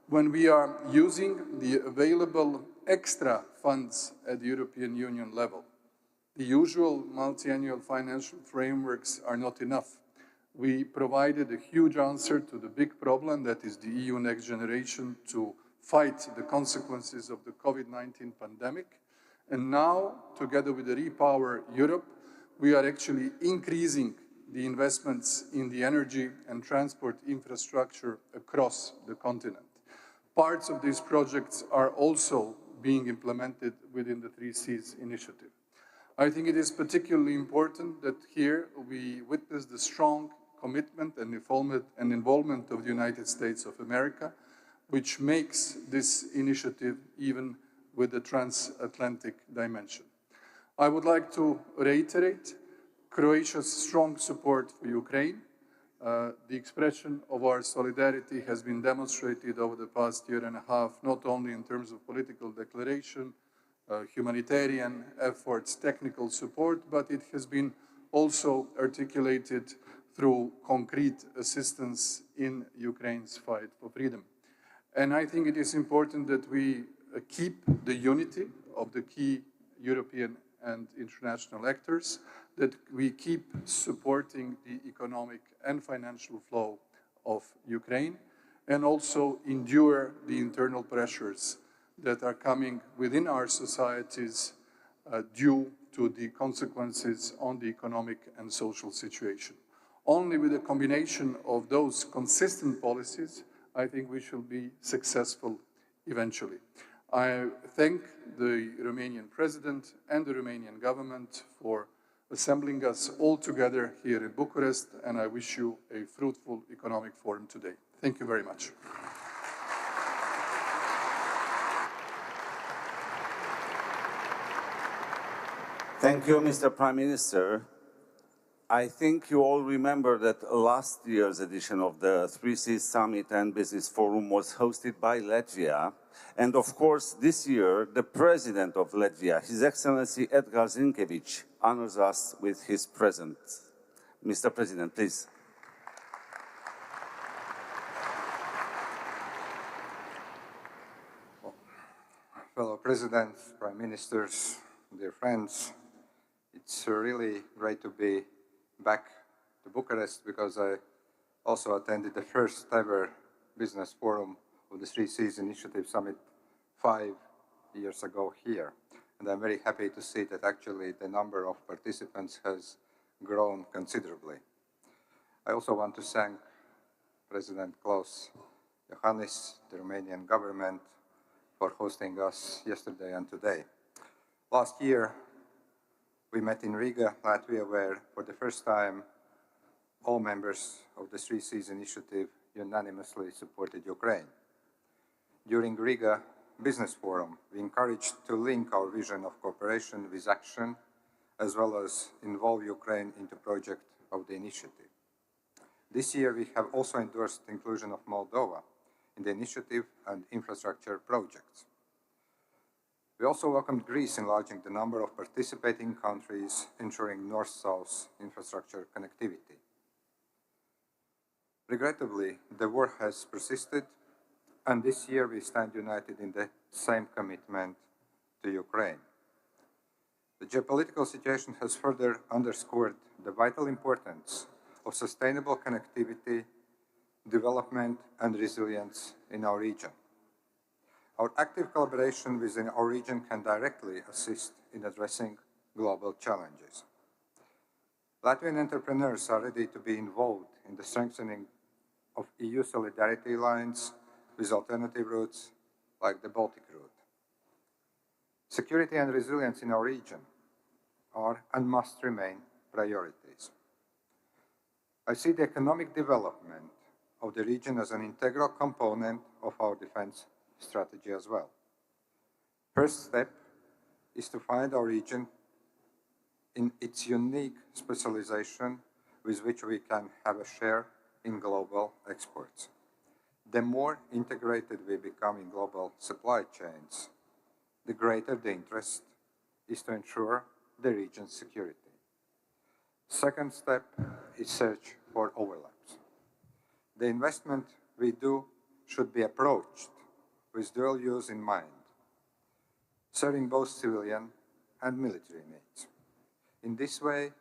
when we are using the available extra funds at the European Union level. The usual multi-annual financial frameworks are not enough. We provided a huge answer to the big problem that is the EU Next Generation to fight the consequences of the COVID-19 pandemic. And now, together with the Repower Europe, we are actually increasing the investments in the energy and transport infrastructure across the continent. Parts of these projects are also being implemented within the 3Cs initiative. I think it is particularly important that here we witness the strong commitment and involvement of the United States of America, which makes this initiative even with a transatlantic dimension. I would like to reiterate Croatia's strong support for Ukraine. The expression of our solidarity has been demonstrated over the past year and a half, not only in terms of political declaration, humanitarian efforts, technical support, but it has been also articulated through concrete assistance in Ukraine's fight for freedom. And I think it is important that we keep the unity of the key European and international actors, that we keep supporting the economic and financial flow of Ukraine, and also endure the internal pressures that are coming within our societies due to the consequences on the economic and social situation. Only with a combination of those consistent policies, I think we shall be successful eventually. I thank the Romanian President and the Romanian government for assembling us all together here in Bucharest, and I wish you a fruitful economic forum today. Thank you very much. Thank you, Mr. Prime Minister. I think you all remember that last year's edition of the 3C Summit and Business Forum was hosted by Latvia. And of course, this year, the President of Latvia, His Excellency Edgars Rinkēvičs, honors us with his presence. Mr. President, please. Fellow Presidents, Prime Ministers, dear friends, it's really great to be back to Bucharest because I also attended the first ever business forum of the 3Cs Initiative Summit 5 years ago here. And I'm very happy to see that actually the number of participants has grown considerably. I also want to thank President Klaus Iohannis, the Romanian government, for hosting us yesterday and today. Last year, we met in Riga, Latvia, where for the first time, all members of the 3Cs initiative unanimously supported Ukraine. During Riga Business Forum, we encouraged to link our vision of cooperation with action, as well as involve Ukraine into project of the initiative. This year, we have also endorsed the inclusion of Moldova in the initiative and infrastructure projects. We also welcomed Greece enlarging the number of participating countries, ensuring north-south infrastructure connectivity. Regrettably, the war has persisted, and this year we stand united in the same commitment to Ukraine. The geopolitical situation has further underscored the vital importance of sustainable connectivity, development, and resilience in our region. Our active collaboration within our region can directly assist in addressing global challenges. Latvian entrepreneurs are ready to be involved in the strengthening of EU solidarity lines with alternative routes like the Baltic route. Security and resilience in our region are and must remain priorities. I see the economic development of the region as an integral component of our defense strategy as well. First step is to find our region in its unique specialization with which we can have a share in global exports. The more integrated we become in global supply chains, the greater the interest is to ensure the region's security. Second step is search for overlaps. The investment we do should be approached with dual use in mind, serving both civilian and military needs. In this way,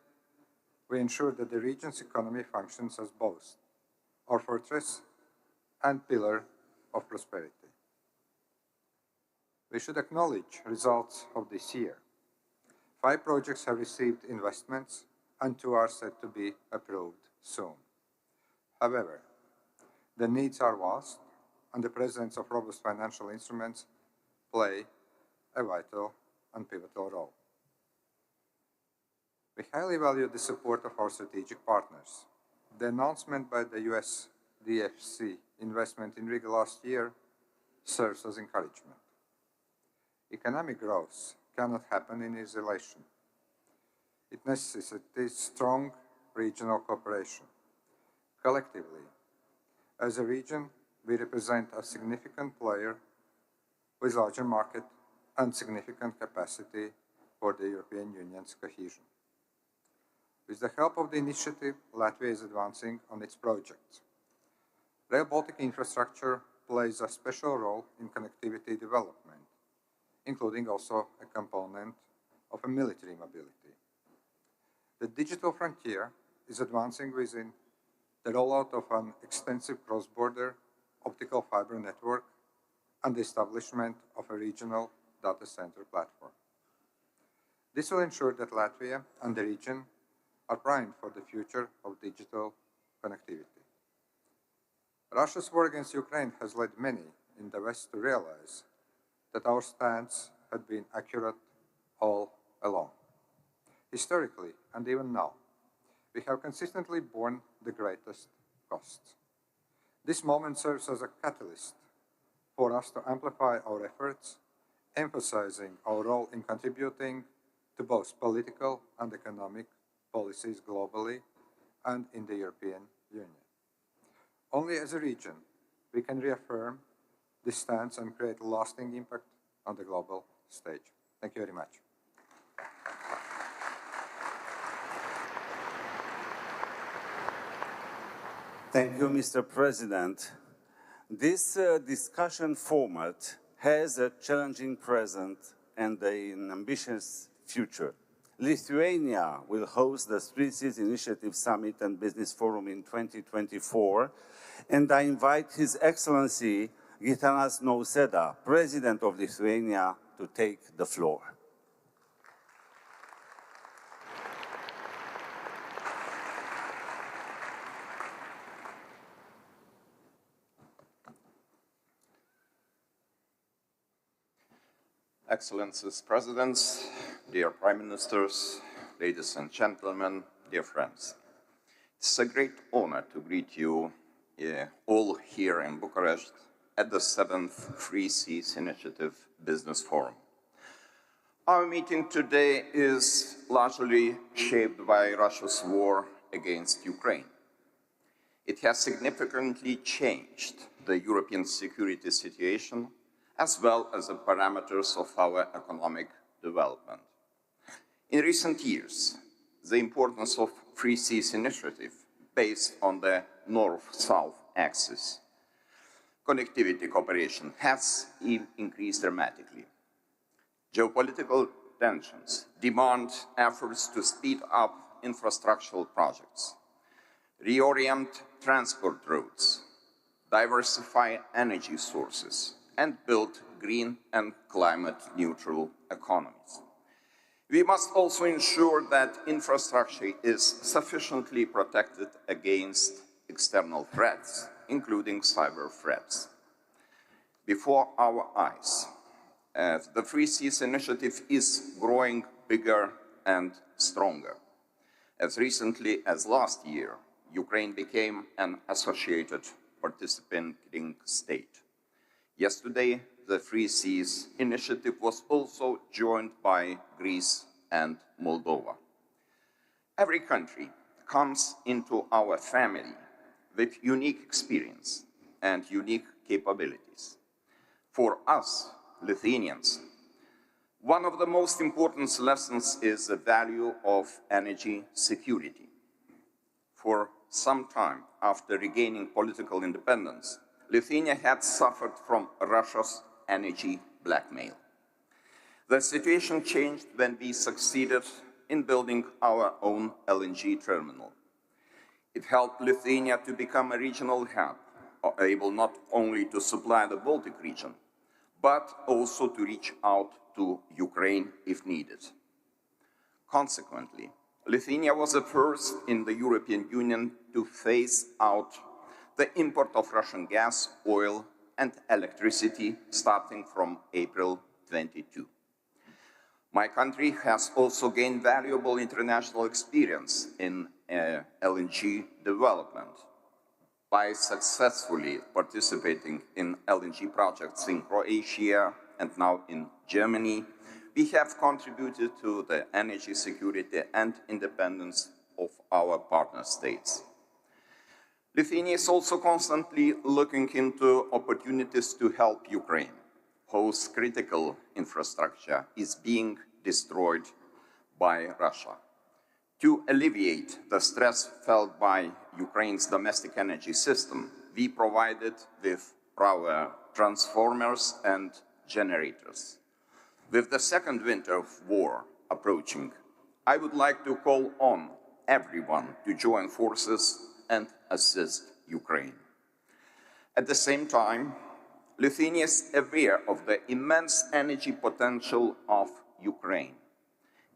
we ensure that the region's economy functions as both our fortress and pillar of prosperity. We should acknowledge results of this year. 5 projects have received investments and 2 are set to be approved soon. However, the needs are vast and the presence of robust financial instruments play a vital and pivotal role. We highly value the support of our strategic partners. The announcement by the US DFC investment in Riga last year serves as encouragement. Economic growth cannot happen in isolation. It necessitates strong regional cooperation. Collectively, as a region, we represent a significant player with larger market and significant capacity for the European Union's cohesion. With the help of the initiative, Latvia is advancing on its projects. Rail Baltic infrastructure plays a special role in connectivity development, including also a component of a military mobility. The digital frontier is advancing within the rollout of an extensive cross-border optical fiber network and the establishment of a regional data center platform. This will ensure that Latvia and the region are primed for the future of digital connectivity. Russia's war against Ukraine has led many in the West to realize that our stance had been accurate all along. Historically, and even now, we have consistently borne the greatest costs. This moment serves as a catalyst for us to amplify our efforts, emphasizing our role in contributing to both political and economic policies globally and in the European Union. Only as a region we can reaffirm this stance and create a lasting impact on the global stage. Thank you very much. Thank you, Mr. President. This discussion format has a challenging present and an ambitious future. Lithuania will host the Three Seas Initiative Summit and Business Forum in 2024, and I invite His Excellency Gitanas Nausėda, President of Lithuania, to take the floor. Excellencies, Presidents, dear Prime Ministers, ladies and gentlemen, dear friends. It's a great honor to greet you all here in Bucharest at the 7th Three Seas Initiative Business Forum. Our meeting today is largely shaped by Russia's war against Ukraine. It has significantly changed the European security situation as well as the parameters of our economic development. In recent years, the importance of Free Seas Initiative based on the North-South axis connectivity cooperation has increased dramatically. Geopolitical tensions demand efforts to speed up infrastructural projects, reorient transport routes, diversify energy sources, and build green and climate-neutral economies. We must also ensure that infrastructure is sufficiently protected against external threats, including cyber threats. Before our eyes, the Free Seas Initiative is growing bigger and stronger. As recently as last year, Ukraine became an associated participating state. Yesterday, the Free Seas Initiative was also joined by Greece and Moldova. Every country comes into our family with unique experience and unique capabilities. For us, Lithuanians, one of the most important lessons is the value of energy security. For some time after regaining political independence, Lithuania had suffered from Russia's energy blackmail. The situation changed when we succeeded in building our own LNG terminal. It helped Lithuania to become a regional hub, able not only to supply the Baltic region, but also to reach out to Ukraine if needed. Consequently, Lithuania was the first in the European Union to phase out the import of Russian gas, oil, and electricity starting from April 22. My country has also gained valuable international experience in LNG development by successfully participating in LNG projects in Croatia and now in Germany. We have contributed to the energy security and independence of our partner states. Lithuania is also constantly looking into opportunities to help Ukraine, whose critical infrastructure is being destroyed by Russia. To alleviate the stress felt by Ukraine's domestic energy system, we provided with power transformers and generators. With the second winter of war approaching, I would like to call on everyone to join forces and assist Ukraine. At the same time, Lithuania is aware of the immense energy potential of Ukraine.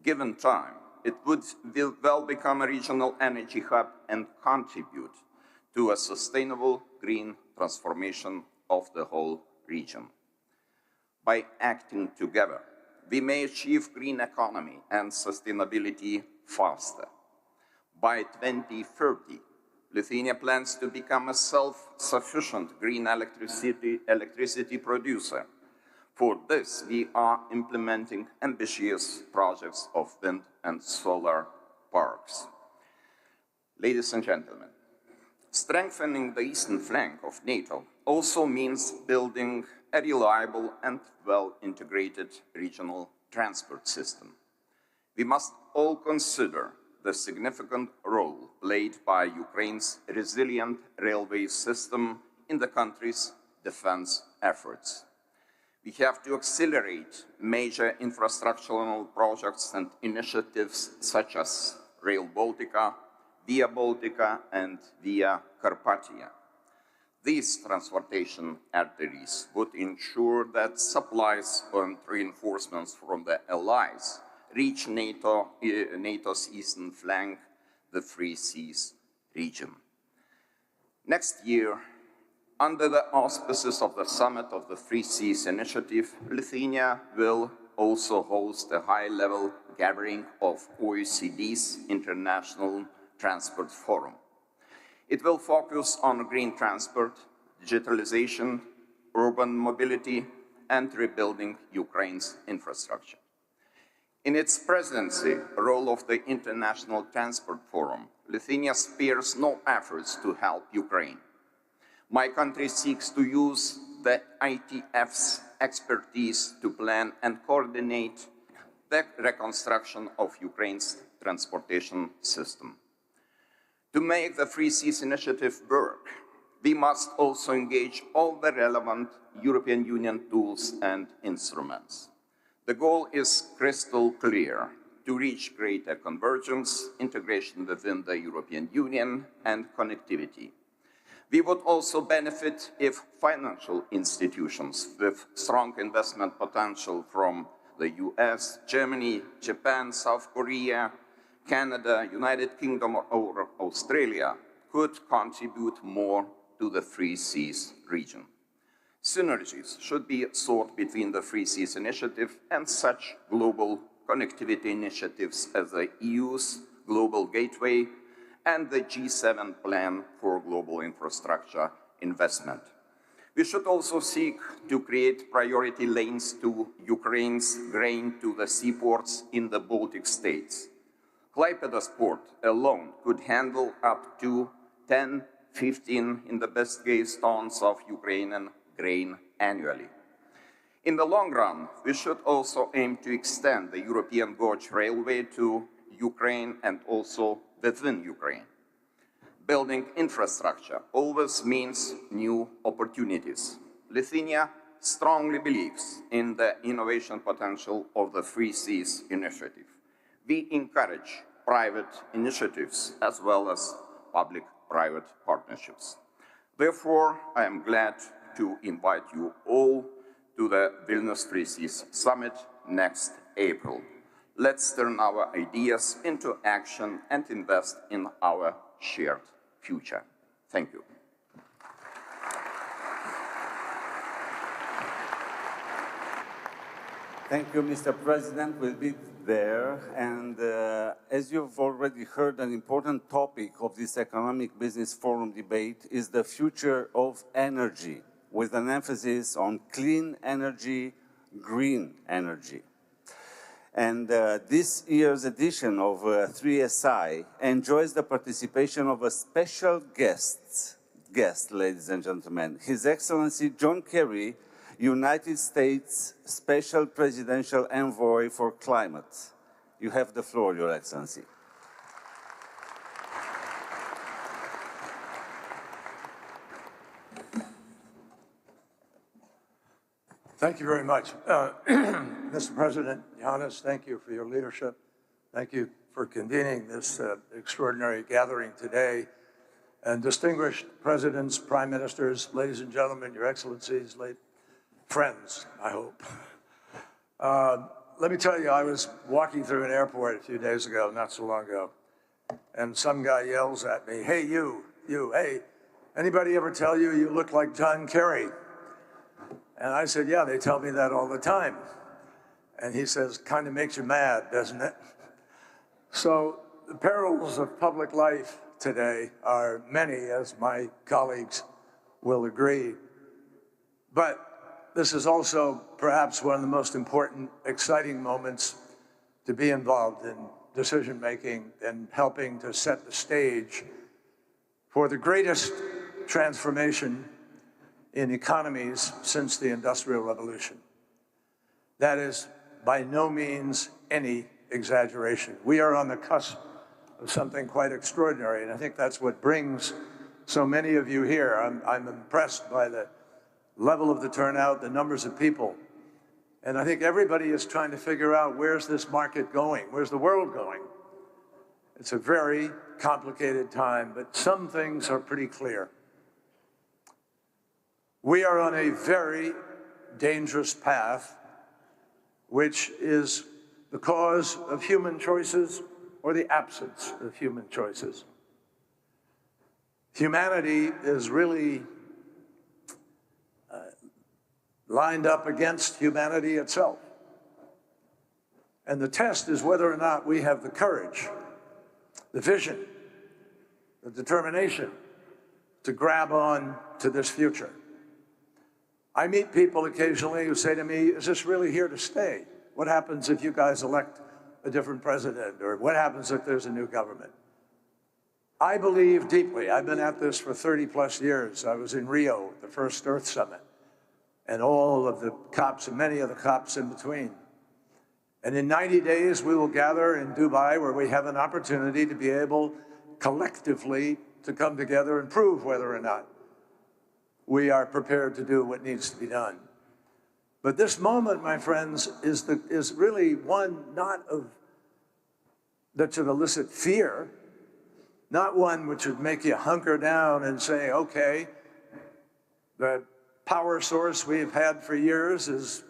Given time, it will well become a regional energy hub and contribute to a sustainable green transformation of the whole region. By acting together, we may achieve green economy and sustainability faster. By 2030, Lithuania plans to become a self-sufficient green electricity producer. For this, we are implementing ambitious projects of wind and solar parks. Ladies and gentlemen, strengthening the eastern flank of NATO also means building a reliable and well-integrated regional transport system. We must all consider the significant role played by Ukraine's resilient railway system in the country's defense efforts. We have to accelerate major infrastructural projects and initiatives such as Rail Baltica, Via Baltica, and Via Carpathia. These transportation arteries would ensure that supplies and reinforcements from the allies reach NATO's eastern flank, the Free Seas region. Next year, under the auspices of the Summit of the Free Seas Initiative, Lithuania will also host a high-level gathering of OECD's International Transport Forum. It will focus on green transport, digitalization, urban mobility, and rebuilding Ukraine's infrastructure. In its presidency, the role of the International Transport Forum Lithuania spares no efforts to help Ukraine. My country seeks to use the ITF's expertise to plan and coordinate the reconstruction of Ukraine's transportation system. To make the Free Seas Initiative work, we must also engage all the relevant European Union tools and instruments. The goal is crystal clear: to reach greater convergence, integration within the European Union, and connectivity. We would also benefit if financial institutions with strong investment potential from the US, Germany, Japan, South Korea, Canada, United Kingdom, or Australia could contribute more to the Free Seas region. Synergies should be sought between the Free Seas Initiative and such global connectivity initiatives as the EU's Global Gateway and the G7 Plan for Global Infrastructure Investment. We should also seek to create priority lanes to Ukraine's grain to the seaports in the Baltic states. Klaipėda's port alone could handle up to 10, 15, in the best case, tons of Ukrainian grain annually. In the long run, we should also aim to extend the European Gauge Railway to Ukraine and also within Ukraine. Building infrastructure always means new opportunities. Lithuania strongly believes in the innovation potential of the Free Seas Initiative. We encourage private initiatives as well as public-private partnerships. Therefore, I am glad to invite you all to the Vilnius Free Seas Summit next April. Let's turn our ideas into action and invest in our shared future. Thank you. Thank you, Mr. President. We'll be there. And as you've already heard, an important topic of this Economic Business Forum debate is the future of energy, with an emphasis on clean energy, green energy. And this year's edition of 3SI enjoys the participation of a special guest, ladies and gentlemen, His Excellency John Kerry, United States Special Presidential Envoy for Climate. You have the floor, Your Excellency. Thank you very much. Mr. President, Johannes, thank you for your leadership. Thank you for convening this extraordinary gathering today. And distinguished presidents, prime ministers, ladies and gentlemen, your excellencies, friends, I hope. Let me tell you, I was walking through an airport a few days ago, not so long ago, and some guy yells at me, "Hey, you, hey, anybody ever tell you you look like John Kerry?" And I said, "Yeah, they tell me that all the time." And he says, "Kind of makes you mad, doesn't it?" So the perils of public life today are many, as my colleagues will agree. But this is also perhaps one of the most important, exciting moments to be involved in decision-making and helping to set the stage for the greatest transformation in economies since the Industrial Revolution. That is by no means any exaggeration. We are on the cusp of something quite extraordinary, and I think that's what brings so many of you here. I'm impressed by the level of the turnout, the numbers of people, and I think everybody is trying to figure out, where's this market going? Where's the world going? It's a very complicated time, but some things are pretty clear. We are on a very dangerous path, which is the cause of human choices or the absence of human choices. Humanity is really lined up against humanity itself. And the test is whether or not we have the courage, the vision, the determination to grab on to this future. I meet people occasionally who say to me, "Is this really here to stay? What happens if you guys elect a different president? Or what happens if there's a new government?" I believe deeply. I've been at this for 30 plus years. I was in Rio, the first Earth Summit, and all of the COPs and many of the COPs in between. And in 90 days, we will gather in Dubai, where we have an opportunity to be able collectively to come together and prove whether or not we are prepared to do what needs to be done. But this moment, my friends, is really one that should elicit fear, not one which would make you hunker down and say, okay, the power source we've had for years has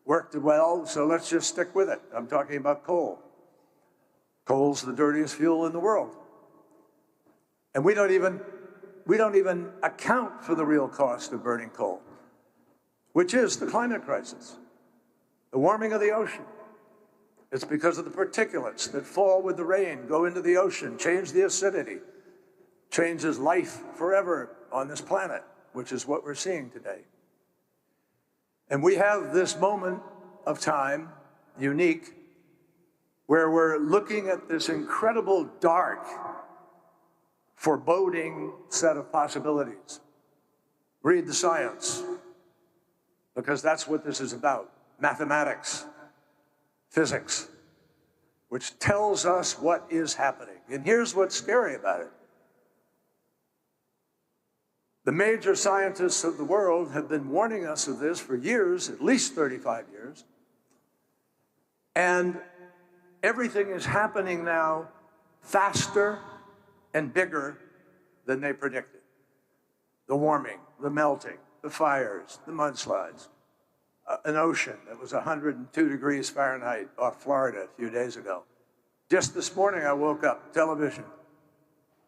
worked well, so let's just stick with it. I'm talking about coal. Coal's the dirtiest fuel in the world. And we don't even account for the real cost of burning coal, which is the climate crisis, the warming of the ocean. It's because of the particulates that fall with the rain, go into the ocean, change the acidity, changes life forever on this planet, which is what we're seeing today. And we have this moment of time, unique, where we're looking at this incredible dark, foreboding set of possibilities. Read the science, because that's what this is about. Mathematics, physics, which tells us what is happening. And here's what's scary about it. The major scientists of the world have been warning us of this for years, at least 35 years. And everything is happening now faster and bigger than they predicted. The warming, the melting, the fires, the mudslides, an ocean that was 102 degrees Fahrenheit off Florida a few days ago. Just this morning I woke up, television.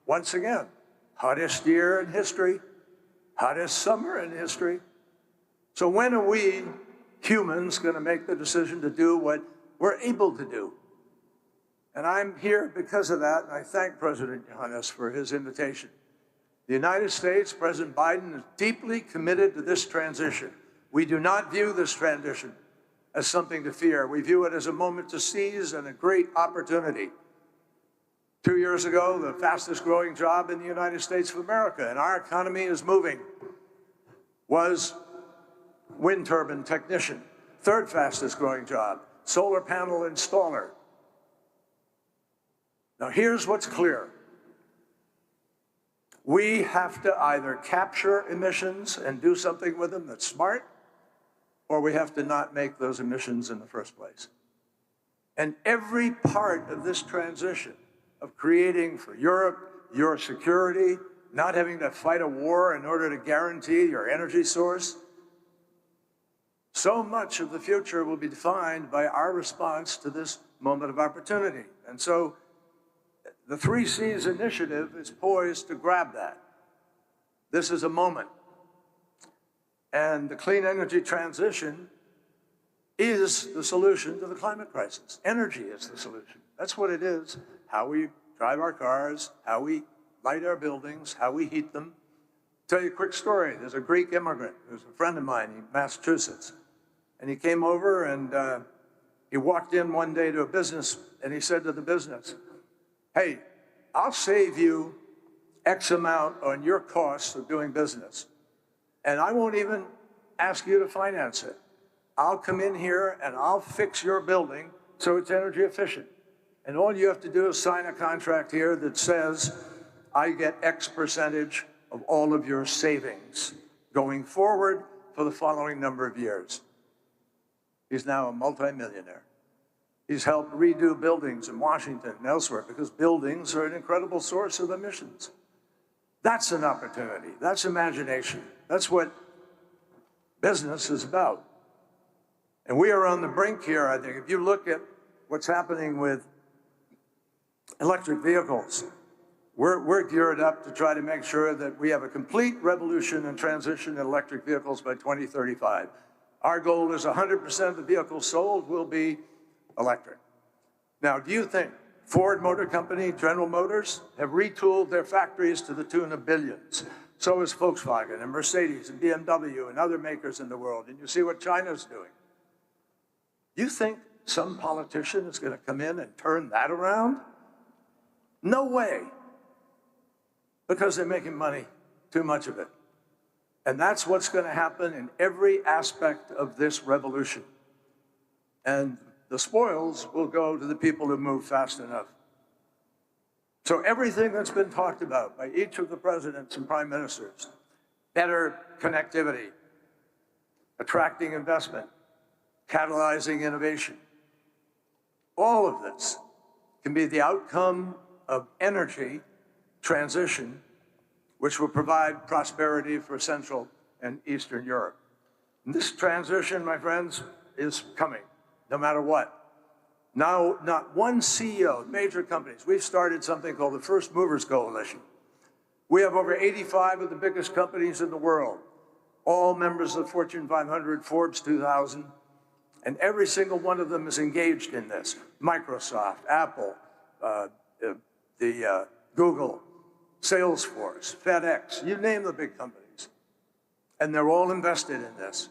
Once again, hottest year in history, hottest summer in history. So when are we humans going to make the decision to do what we're able to do? And I'm here because of that, and I thank President Johannes for his invitation. The United States, President Biden, is deeply committed to this transition. We do not view this transition as something to fear. We view it as a moment to seize and a great opportunity. 2 years ago, the fastest growing job in the United States of America, and our economy is moving, was wind turbine technician. Third fastest growing job, solar panel installer. Now here's what's clear. We have to either capture emissions and do something with them that's smart, or we have to not make those emissions in the first place. And every part of this transition of creating for Europe your security, not having to fight a war in order to guarantee your energy source, so much of the future will be defined by our response to this moment of opportunity. And so the 3 C's initiative is poised to grab that. This is a moment. And the clean energy transition is the solution to the climate crisis. Energy is the solution. That's what it is. How we drive our cars, how we light our buildings, how we heat them. I'll tell you a quick story. There's a Greek immigrant who's a friend of mine in Massachusetts. And he came over and he walked in one day to a business and he said to the business, hey, I'll save you X amount on your costs of doing business. And I won't even ask you to finance it. I'll come in here and I'll fix your building so it's energy efficient. And all you have to do is sign a contract here that says, I get X percentage of all of your savings going forward for the following number of years. He's now a multimillionaire. He's helped redo buildings in Washington and elsewhere because buildings are an incredible source of emissions. That's an opportunity. That's imagination. That's what business is about. And we are on the brink here, I think. If you look at what's happening with electric vehicles, we're geared up to try to make sure that we have a complete revolution and transition in electric vehicles by 2035. Our goal is 100% of the vehicles sold will be electric. Now, do you think Ford Motor Company, General Motors, have retooled their factories to the tune of billions? So is Volkswagen and Mercedes and BMW and other makers in the world. And you see what China's doing. You think some politician is going to come in and turn that around? No way. because they're making money, too much of it. And that's what's going to happen in every aspect of this revolution. And the spoils will go to the people who move fast enough. So everything that's been talked about by each of the presidents and prime ministers, better connectivity, attracting investment, catalyzing innovation, all of this can be the outcome of energy transition, which will provide prosperity for Central and Eastern Europe. And this transition, my friends, is coming, no matter what. Now, not one CEO, major companies, we've started something called the First Movers Coalition. We have over 85 of the biggest companies in the world, all members of Fortune 500, Forbes 2000, and every single one of them is engaged in this. Microsoft, Apple, Google, Salesforce, FedEx, you name the big companies. And they're all invested in this.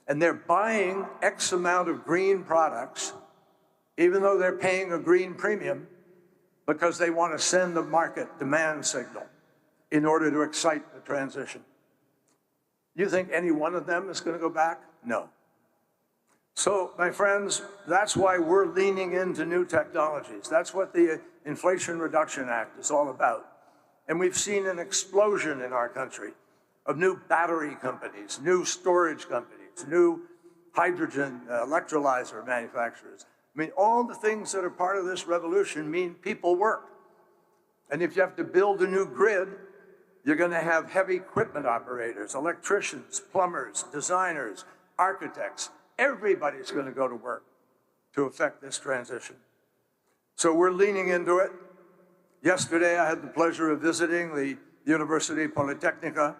And they're buying X amount of green products, even though they're paying a green premium, because they want to send a market demand signal in order to excite the transition. You think any one of them is going to go back? No. So, my friends, that's why we're leaning into new technologies. That's what the Inflation Reduction Act is all about. And we've seen an explosion in our country of new battery companies, new storage companies, new hydrogen electrolyzer manufacturers. I mean, all the things that are part of this revolution mean people work. And if you have to build a new grid, you're going to have heavy equipment operators, electricians, plumbers, designers, architects. Everybody's going to go to work to affect this transition. So we're leaning into it. Yesterday, I had the pleasure of visiting the University Politecnica,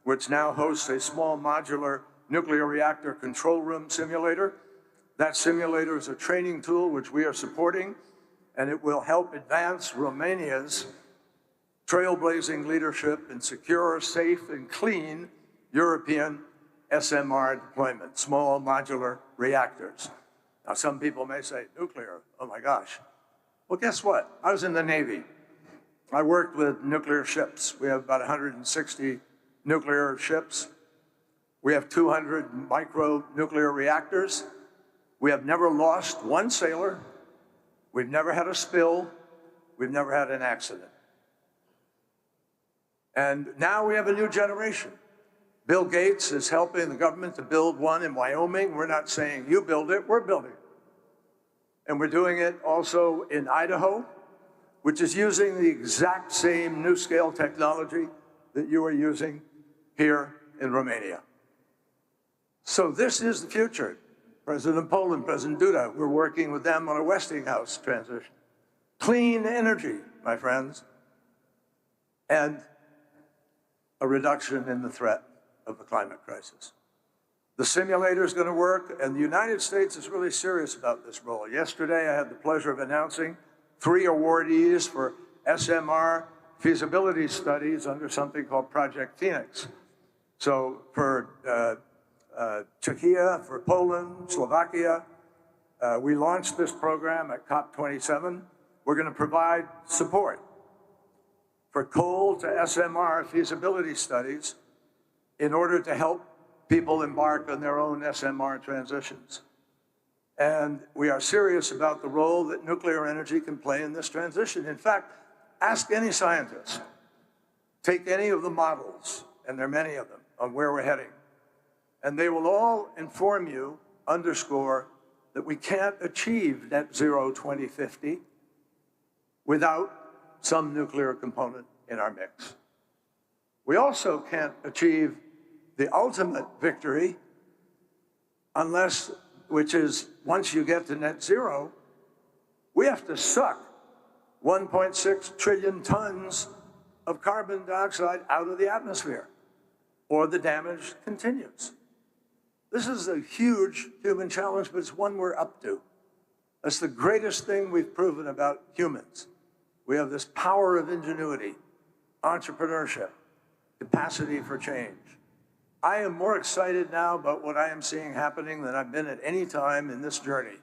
which now hosts a small modular nuclear reactor control room simulator. That simulator is a training tool which we are supporting, and it will help advance Romania's trailblazing leadership in secure, safe, and clean European SMR deployment, small modular reactors. Now, some people may say, nuclear, oh my gosh. Well, guess what? I was in the Navy. I worked with nuclear ships. We have about 160 nuclear ships. We have 200 micro-nuclear reactors. We have never lost one sailor. We've never had a spill. We've never had an accident. And now we have a new generation. Bill Gates is helping the government to build one in Wyoming. We're not saying you build it, we're building it. And we're doing it also in Idaho, which is using the exact same NuScale technology that you are using here in Romania. So this is the future. President Poland, President Duda, we're working with them on a Westinghouse transition. Clean energy, my friends, and a reduction in the threat of the climate crisis. The simulator is going to work, and the United States is really serious about this role. Yesterday, I had the pleasure of announcing 3 awardees for SMR feasibility studies under something called Project Phoenix. So for Czechia, for Poland, Slovakia, we launched this program at COP27. We're going to provide support for coal to SMR feasibility studies in order to help people embark on their own SMR transitions. And we are serious about the role that nuclear energy can play in this transition. In fact, ask any scientist, take any of the models, and there are many of them, on where we're heading, and they will all inform you, underscore, that we can't achieve net zero 2050 without some nuclear component in our mix. We also can't achieve the ultimate victory unless, which is once you get to net zero, we have to suck 1.6 trillion tons of carbon dioxide out of the atmosphere, or the damage continues. This is a huge human challenge, but it's one we're up to. That's the greatest thing we've proven about humans. We have this power of ingenuity, entrepreneurship, capacity for change. I am more excited now about what I am seeing happening than I've been at any time in this journey,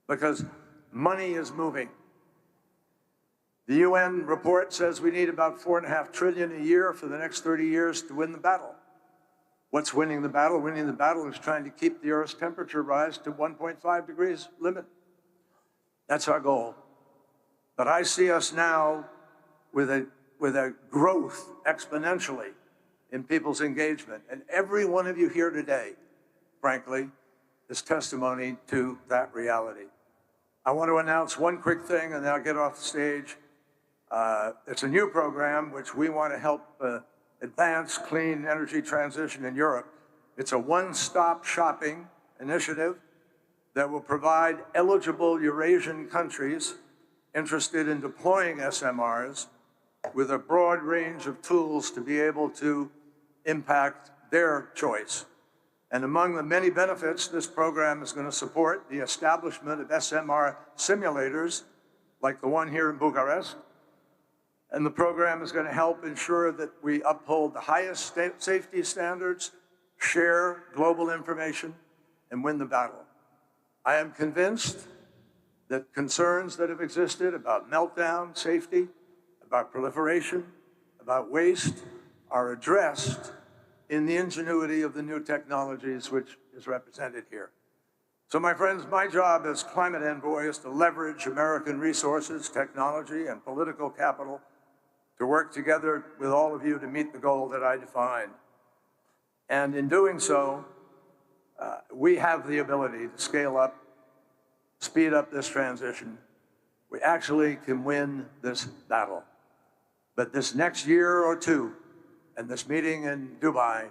because money is moving. The UN report says we need about $4.5 trillion a year for the next 30 years to win the battle. What's winning the battle? Winning the battle is trying to keep the Earth's temperature rise to 1.5 degrees limit. That's our goal. But I see us now with a growth exponentially in people's engagement. And every one of you here today, frankly, is testimony to that reality. I want to announce one quick thing and then I'll get off the stage. It's a new program which we want to help advance clean energy transition in Europe. It's a one-stop shopping initiative that will provide eligible Eurasian countries interested in deploying SMRs with a broad range of tools to be able to impact their choice. And among the many benefits, this program is going to support the establishment of SMR simulators, like the one here in Bucharest. And the program is going to help ensure that we uphold the highest safety standards, share global information, and win the battle. I am convinced that concerns that have existed about meltdown, safety, about proliferation, about waste, are addressed in the ingenuity of the new technologies which is represented here. So my friends, my job as climate envoy is to leverage American resources, technology, and political capital to work together with all of you to meet the goal that I defined. And in doing so, we have the ability to scale up, speed up this transition. We actually can win this battle. But this next year or two, and this meeting in Dubai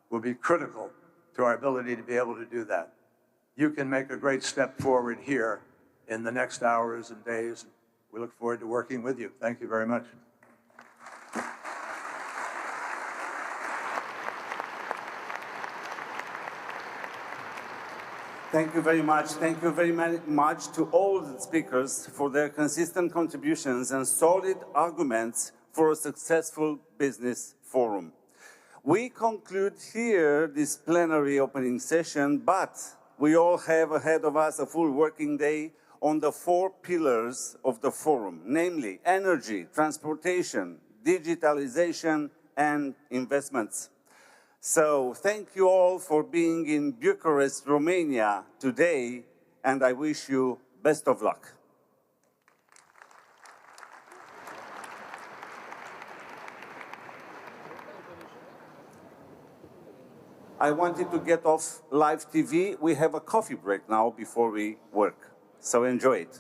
will be critical to our ability to be able to do that. You can make a great step forward here in the next hours and days. We look forward to working with you. Thank you very much. Thank you very much. Thank you very much to all the speakers for their consistent contributions and solid arguments for a successful business forum. We conclude here this plenary opening session, but we all have ahead of us a full working day on the 4 pillars of the forum, namely energy, transportation, digitalization, and investments. So thank you all for being in Bucharest, Romania today, and I wish you best of luck. I wanted to get off live TV. We have a coffee break now before we work, so enjoy it.